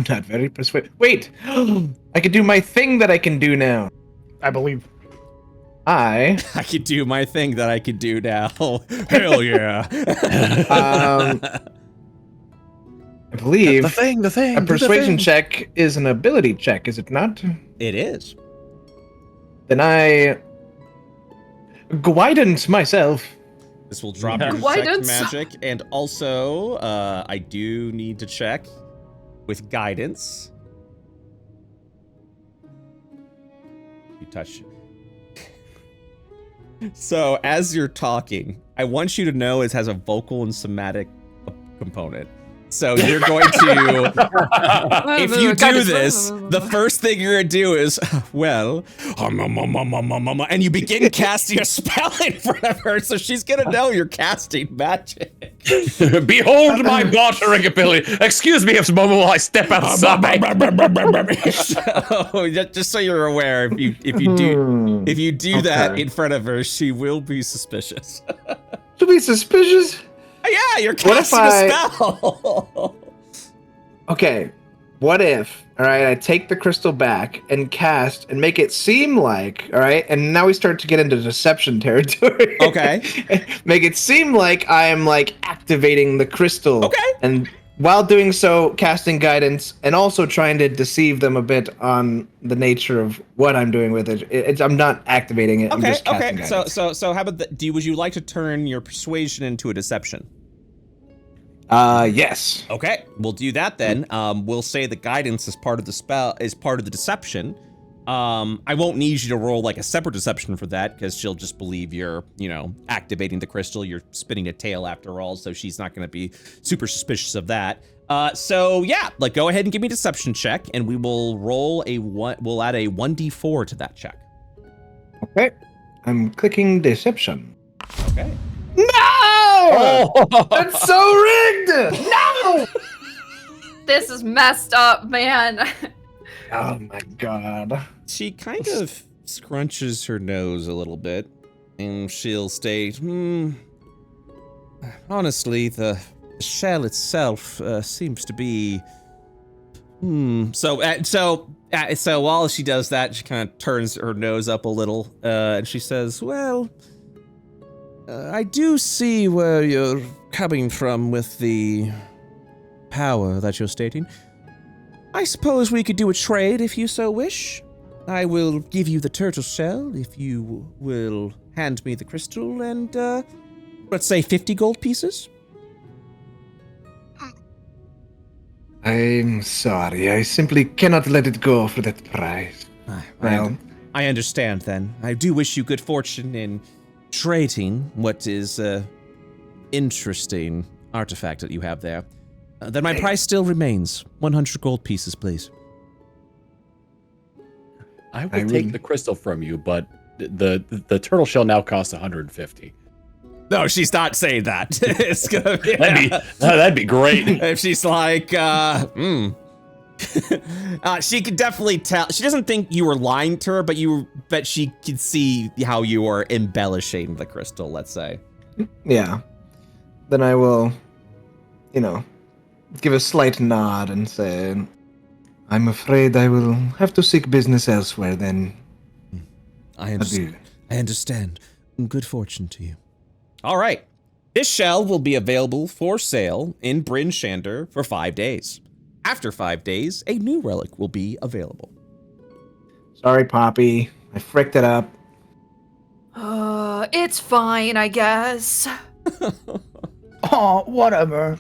not very persuaded. Wait! I could do my thing that I can do now. I believe. I could do my thing that I could do now. Hell yeah. I believe The thing. a persuasion check is an ability check, is it not? It is. Then I guidance myself. This will drop your detect Guidance. magic, and also I do need to check with guidance. You touch. So as you're talking, I want you to know it has a vocal and somatic component. So you're going to, if you do this, the first thing you're gonna do is, well, and you begin casting a spell in front of her, so she's gonna know you're casting magic. Behold my bartering ability. Excuse me if a moment while I step outside. So, just so you're aware, if you do that in front of her, she will be suspicious. To be suspicious? Yeah, you're casting a spell. Okay, what if, alright, I take the crystal back and cast and make it seem like, alright, and now we start to get into deception territory. Okay. Make it seem like I am, like, activating the crystal. Okay. And while doing so, casting guidance and also trying to deceive them a bit on the nature of what I'm doing with it. I'm not activating it, I'm just casting guidance. So how about would you like to turn your persuasion into a deception? Yes. Okay, we'll do that then. We'll say the guidance is part of the spell, is part of the deception. I won't need you to roll like a separate deception for that, because she'll just believe you're, activating the crystal. You're spinning a tail after all, so she's not going to be super suspicious of that. So yeah, like go ahead and give me a deception check, and we will roll we'll add a 1d4 to that check. Okay. I'm clicking deception. Okay. No! Oh! That's so rigged! No! This is messed up, man. Oh my god. She kind of scrunches her nose a little bit, and she'll state, honestly, the shell itself seems to be, So while she does that, she kind of turns her nose up a little, and she says, well, I do see where you're coming from with the power that you're stating. I suppose we could do a trade if you so wish. I will give you the turtle shell if you will hand me the crystal and, let's say 50 gold pieces. I'm sorry, I simply cannot let it go for that price. Well, I understand then. I do wish you good fortune in trading what is interesting artifact that you have there. Then my price still remains 100 gold pieces, please. I will take the crystal from you, but the turtle shell now costs 150. No, she's not saying that. It's gonna be that'd be great. If she's like, She could definitely tell. She doesn't think you were lying to her, but she could see how you are embellishing the crystal, let's say. Yeah. Then I will, give a slight nod and say, I'm afraid I will have to seek business elsewhere then. I understand. Good fortune to you. All right. This shell will be available for sale in Brin Shander for 5 days. After 5 days, a new relic will be available. Sorry, Poppy. I fricked it up. It's fine, I guess. Oh, whatever.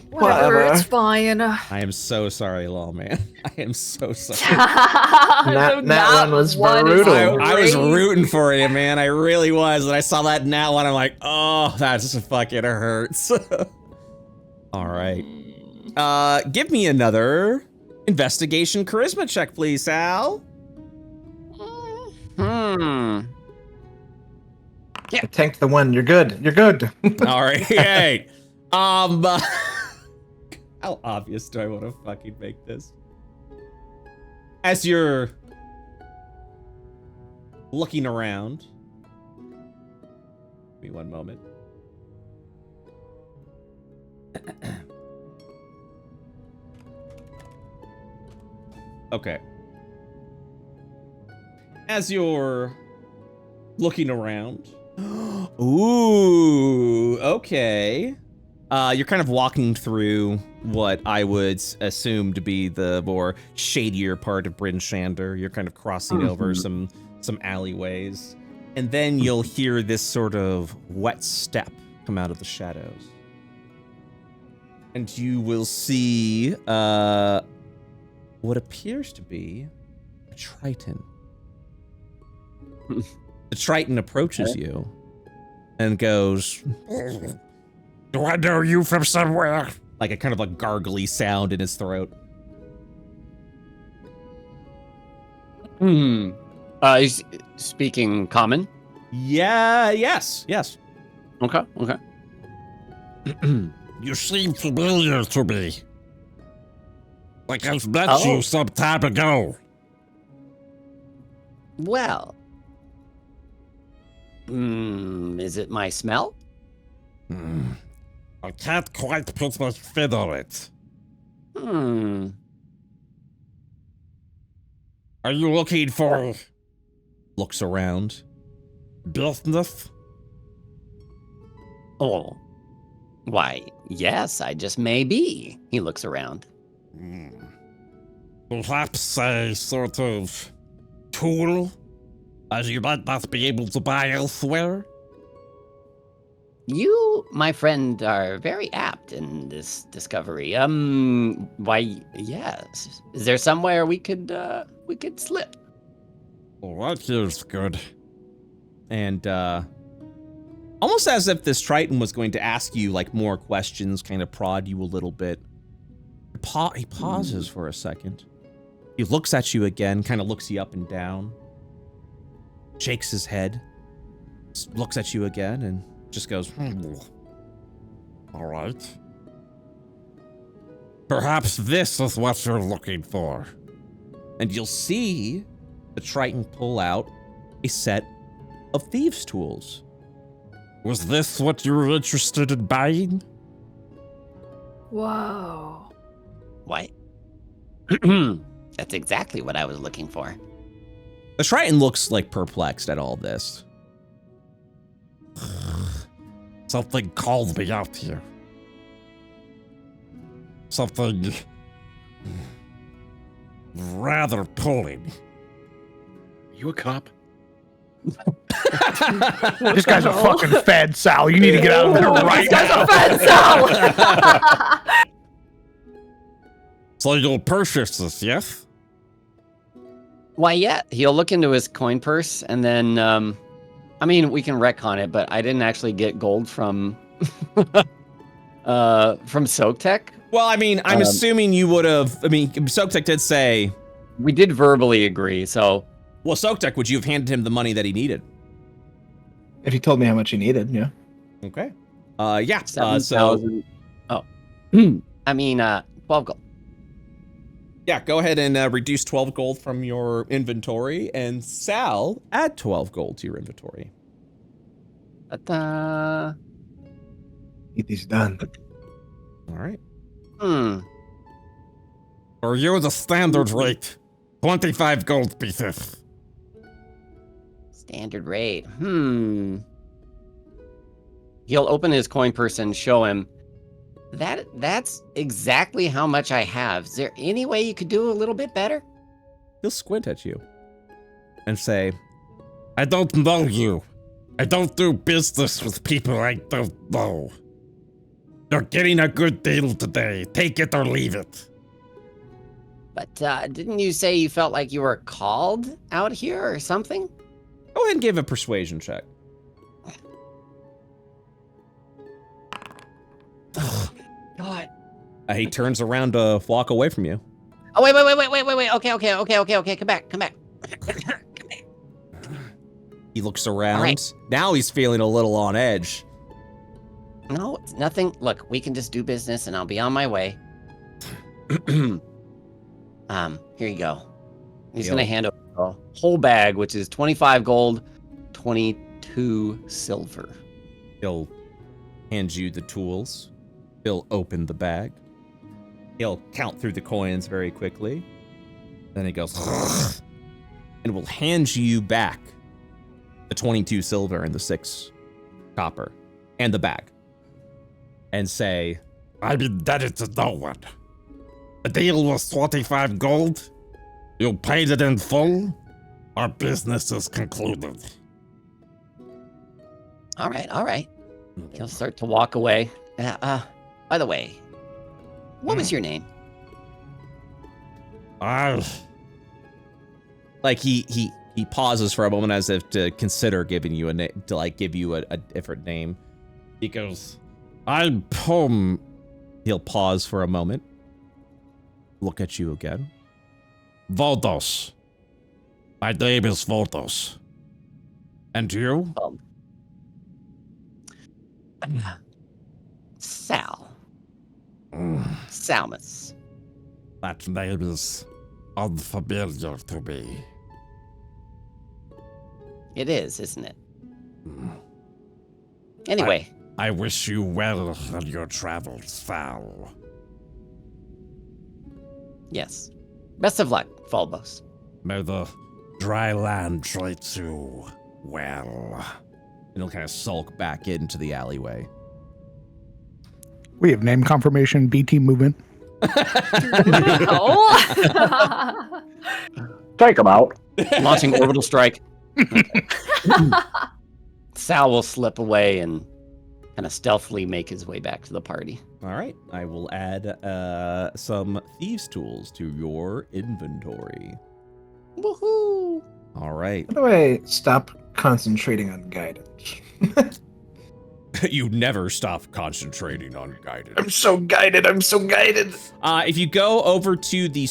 Whatever, it's fine. I am so sorry, Lawman. I am so sorry. that one was brutal. I was rooting for you, man. I really was. And I saw that now one. I'm like, oh, that just fucking hurts. All right. Give me another investigation charisma check, please, Sal. Yeah. I tanked the one. You're good. You're good. All right. Hey. How obvious do I want to fucking make this? As you're looking around, give me one moment. Okay. As you're looking around, ooh, okay. You're kind of walking through what I would assume to be the more shadier part of Brin Shander. You're kind of crossing over some alleyways. And then you'll hear this sort of wet step come out of the shadows. And you will see what appears to be a Triton. The Triton approaches you and goes, do I know you from somewhere? Like a kind of a gargly sound in his throat. He's speaking common? Yeah, yes. Okay. You seem familiar to me. Like I've met you some time ago. Well. Is it my smell? I can't quite put my finger on it. Are you looking for... Looks around. Business? Oh. Why, yes, I just may be. He looks around. Perhaps a sort of tool, as you might not be able to buy elsewhere? You, my friend, are very apt in this discovery. Why, yes. Is there somewhere we could slip? Oh, that feels good. And, almost as if this Triton was going to ask you, like, more questions, kind of prod you a little bit. He pauses for a second. He looks at you again, kind of looks you up and down. Shakes his head. Looks at you again and just goes, All right. Perhaps this is what you're looking for. And you'll see the Triton pull out a set of thieves' tools. Was this what you were interested in buying? Whoa. Why? That's exactly what I was looking for. The Triton looks like perplexed at all this. Something called me out here. Something rather pulling. Are you a cop? This guy's a fucking fed, Sal. You need to get out of there right now. This guy's a fed, Sal! So you'll purchase this, yes? Why, yeah. He'll look into his coin purse and then, I mean, we can retcon it, but I didn't actually get gold from Soaktek. Well, I mean, I'm assuming you would have, Soaktek did say... We did verbally agree, so... Well, Soaktek, would you have handed him the money that he needed? If he told me how much he needed, yeah. Okay. Yeah. 7,000. Oh. I mean, 12 gold. Yeah, go ahead and reduce 12 gold from your inventory, and Sal, add 12 gold to your inventory. Ta-da. It is done. All right. For you, the standard rate, 25 gold pieces. Standard rate. He'll open his coin purse and show him. That's exactly how much I have. Is there any way you could do a little bit better? He'll squint at you and say, I don't know you. I don't do business with people I don't know. You're getting a good deal today. Take it or leave it. But didn't you say you felt like you were called out here or something? go ahead and give a persuasion check. Oh, God. He turns around to walk away from you. Oh, wait. Okay. Come back. He looks around. Right. Now he's feeling a little on edge. No, it's nothing. Look, we can just do business and I'll be on my way. Here you go. He's going to hand over a whole bag, which is 25 gold, 22 silver. He'll hand you the tools. He'll open the bag. He'll count through the coins very quickly. Then he goes and will hand you back the 22 silver and the 6 copper and the bag. And say, I'm indebted to no one. The deal was 25 gold. You paid it in full. Our business is concluded. All right. He'll start to walk away. By the way, what was your name? like he pauses for a moment as if to consider giving you a name, to like give you a different name. He goes, I'm home. He'll pause for a moment. Look at you again. Vodos. My name is Vodos. And you? Sal. Salmus. That name is unfamiliar to me. It is, isn't it? Anyway. I wish you well on your travels, Sal. Yes. Best of luck, Phobos. May the dry land treat you well. And he'll kind of sulk back into the alleyway. We have name confirmation, BT movement. Take him out. Launching orbital strike. Sal will slip away and kind of stealthily make his way back to the party. All right. I will add some thieves' tools to your inventory. Woohoo! All right. How do I stop concentrating on guidance? You never stop concentrating on guidance. I'm so guided. If you go over to the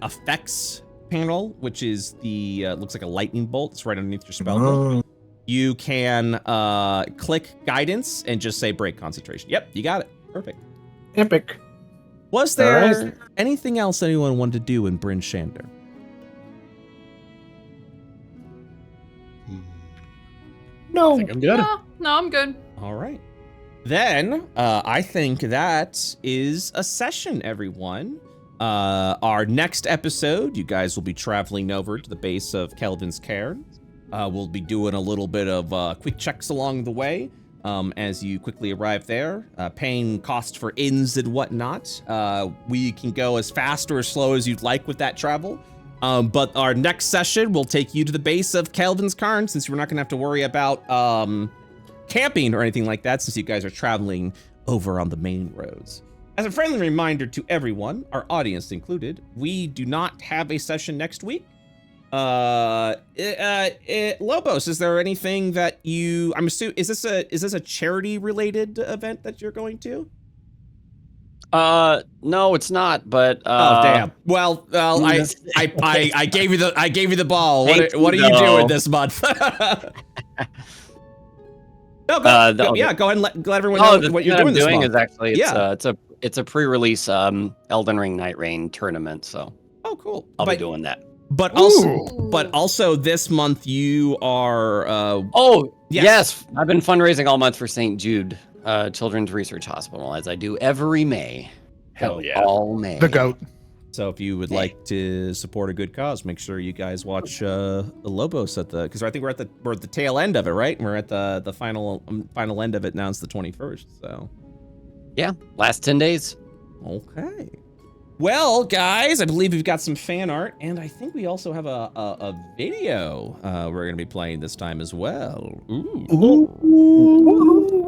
effects panel, which is the looks like a lightning bolt, it's right underneath your spell book. You can click guidance and just say break concentration. Yep, you got it. Perfect. Epic. Was there anything else anyone wanted to do in Brin Shander? No. I think I'm good. No, I'm good. All right. Then I think that is a session, everyone. Our next episode, you guys will be traveling over to the base of Kelvin's Cairn. We'll be doing a little bit of quick checks along the way as you quickly arrive there, paying cost for inns and whatnot. We can go as fast or as slow as you'd like with that travel. But our next session will take you to the base of Kelvin's Cairn, since we're not going to have to worry about camping or anything like that, since you guys are traveling over on the main roads. As a friendly reminder to everyone, our audience included, we do not have a session next week. Lobos, is there anything that I'm assuming, is this a charity related event that you're going to? No, it's not, but oh damn. Well, I gave you the ball. What are you doing this month? No, go ahead and let everyone know what you're doing this month. Is actually it's a It's a pre-release Elden Ring Night Rain tournament, so Oh, cool. I'll be doing that. But also this month you are. Yes. I've been fundraising all month for St. Jude Children's Research Hospital, as I do every May. Hell yeah. All May. The GOAT. So if you would like to support a good cause, make sure you guys watch the Lobos because I think we're at the tail end of it, right? We're at the final end of it now. It's the 21st. So yeah, last 10 days. Okay. Well, guys, I believe we've got some fan art, and I think we also have a video we're going to be playing this time as well. Ooh.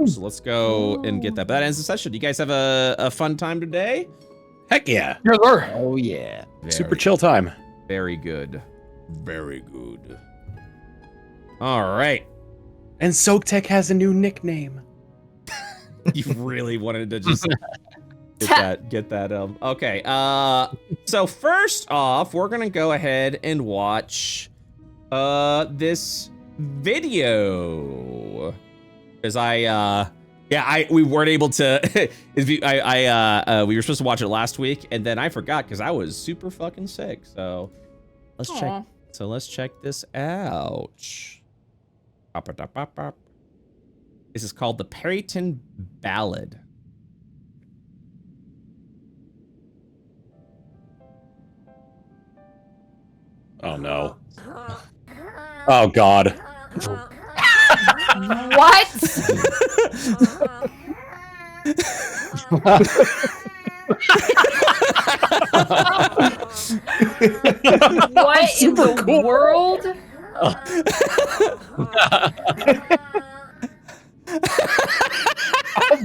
So let's go and get that. But that ends the session. You guys have a fun time today? Heck yeah. Yes, sir. Oh, yeah. Super chill time. Very good. Very good. All right. And Soaktech has a new nickname. You really wanted to just get that. Okay. So first off, we're gonna go ahead and watch this video because we weren't able to. We were supposed to watch it last week, and then I forgot because I was super fucking sick. So let's check. So let's check this out. This is called the Perryton Ballad. Oh no. Oh god. What? What in the world?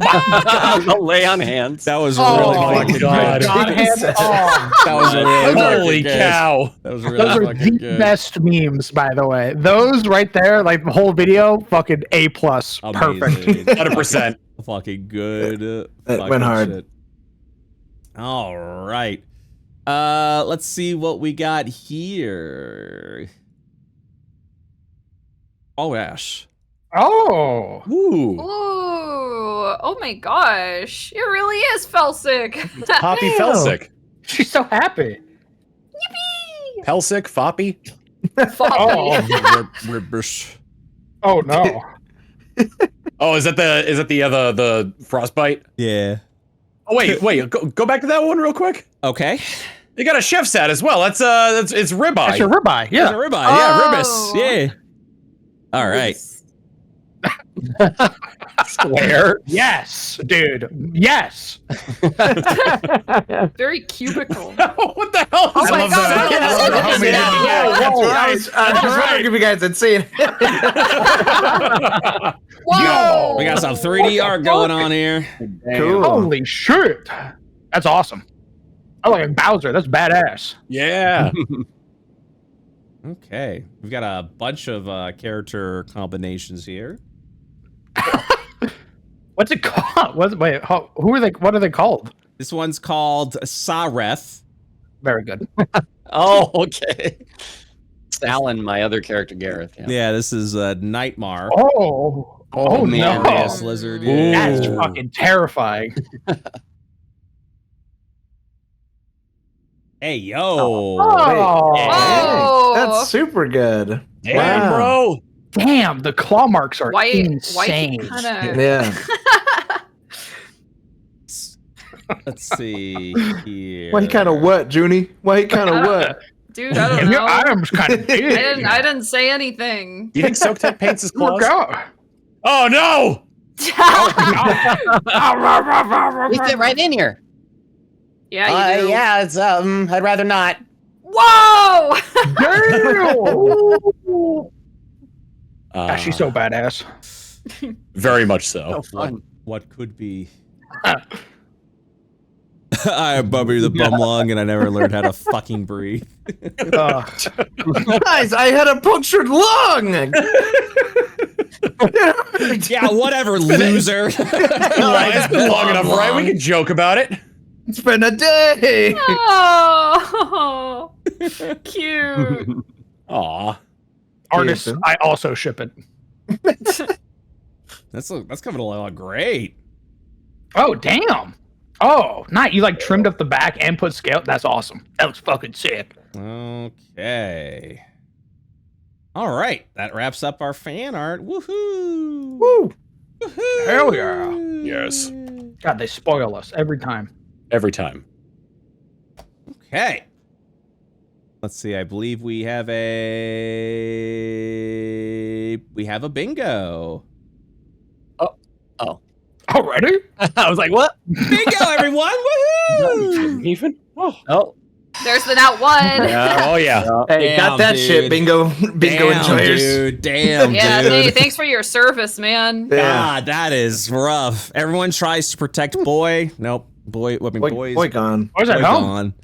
The lay on hands. That was really fucking god. good. That was really holy cow. That was really Those are fucking the good. best memes, by the way. Those right there, like the whole video, fucking A+. Perfect. Amazing. 100%. Fucking good. That went hard. Shit. All right. Let's see what we got here. Oh, Ash. Oh. Ooh. Ooh, oh my gosh. It really is Felsic. Poppy Felsic. She's so happy. Yippee! Pelsic, Foppy. Oh. Oh no. Oh, is that the frostbite? Yeah. Oh wait, go back to that one real quick. Okay. You got a chef's hat as well. It's ribeye. That's your ribeye. Yeah. There's a ribeye. Yeah, ribis. Yeah. All right. Square. Yes, dude. Yes. Very cubical. What the hell? Oh my god. That's right. If you guys had seen it. Whoa. We got some 3D art going on here. Cool. Holy shit. That's awesome. I like Bowser. That's badass. Yeah. Okay. We've got a bunch of character combinations here. What's it called? Who are they? What are they called? This one's called Sareth. Very good. Oh, okay. Stalin, my other character, Gareth. Yeah, this is Nightmare. Oh man. no. Yes, lizard. That's Yeah. fucking terrifying. Hey, yo. Oh. Oh. That's super good. Damn, bro. Damn, the claw marks are Why insane. kinda... Yeah. Let's see here. Why he kind of what, Junie? Why he kind of what? Dude, I don't And your know. arms kind of big. I didn't say anything. Do you think Soaktech paints his claws? Look Oh no! We fit right in here. Yeah, you do. Yeah, it's I'd rather not. Whoa! She's so badass. Very much so. So fun. What could be? I am Bubby the Bumlong, and I never learned how to fucking breathe. Guys, I had a punctured lung. Yeah, whatever, loser. It's been long enough, right? We can joke about it. It's been a day. Oh, cute. Aw. Artists, I also ship it. That's coming along great. Oh, damn. Oh, nice. You like trimmed up the back and put scale. That's awesome. That looks fucking sick. Okay. All right. That wraps up our fan art. Woohoo! Woo! Woohoo! Hell yeah. Yes. God, they spoil us every time. Every time. Okay. Let's see. I believe we have a bingo. Already? I was like, what? Bingo, everyone! Woohoo! Even? Oh. There's the nat one. Oh yeah. Hey, got Damn, that dude. shit, bingo enjoyers. Dude. Damn, Yeah, dude. hey, thanks for your service, man. God, that is rough. Everyone tries to protect boy. Nope. Boys. Boy gone. Where's that home? Gone.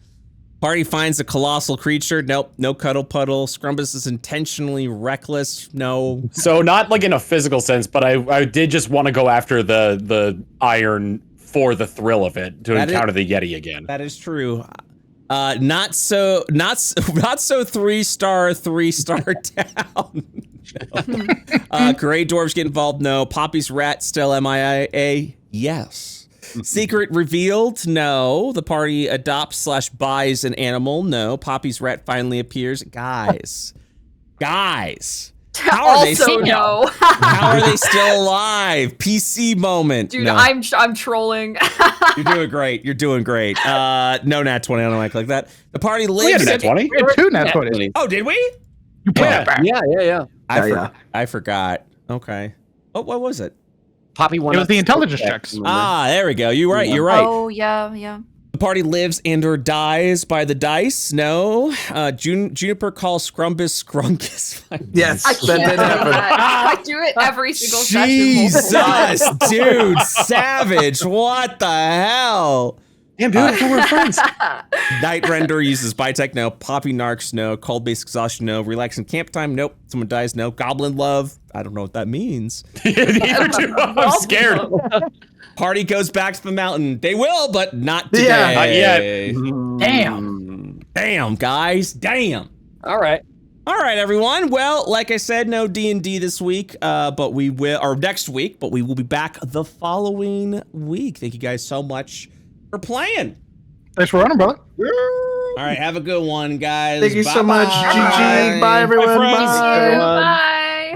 Party finds a colossal creature. Nope. No cuddle puddle. Scrumbus is intentionally reckless. No. So not like in a physical sense, but I did just want to go after the iron for the thrill of it to encounter the Yeti again. That is true. Not so 3-star town. No. Gray dwarves get involved. No. Poppy's rat still MIA. Yes. Secret revealed. No. The party adopts/buys an animal. No. Poppy's rat finally appears. Guys. How are they Also, no. How are they still alive? PC moment. Dude, No. I'm trolling. You're doing great. You're doing great. No nat 20. I don't like that. The party lives. We had a nat 20. We had 2 nat 20s. Oh, did we? You put that back. Yeah. I forgot. Okay. What was it? Poppy won. It was the intelligence checks. Ah, there we go. You're right. You're right. Oh, yeah. The party lives and/or dies by the dice. No. Juniper calls Scrumbus Scrunkus. Yes, I that can't did do happen. that. I do it every single session. Jesus, dude, savage. What the hell? Damn, dude, I thought we were friends. Night Render uses Bitech, no. Poppy Narcs, no. Cold Base Exhaustion, no. Relaxing Camp Time, nope. Someone dies, no. Goblin Love, I don't know what that means. Neither do I. I'm scared. Party goes back to the mountain. They will, but not today. Yeah, not yet. Damn, guys. Damn. All right, everyone. Well, like I said, no D&D this week, but we will, or next week, but we will be back the following week. Thank you guys so much for playing. Thanks for running, brother. All right, have a good one, guys. Thank you so Bye-bye. much. GG. Bye, everyone. Bye, friends. Bye. Bye.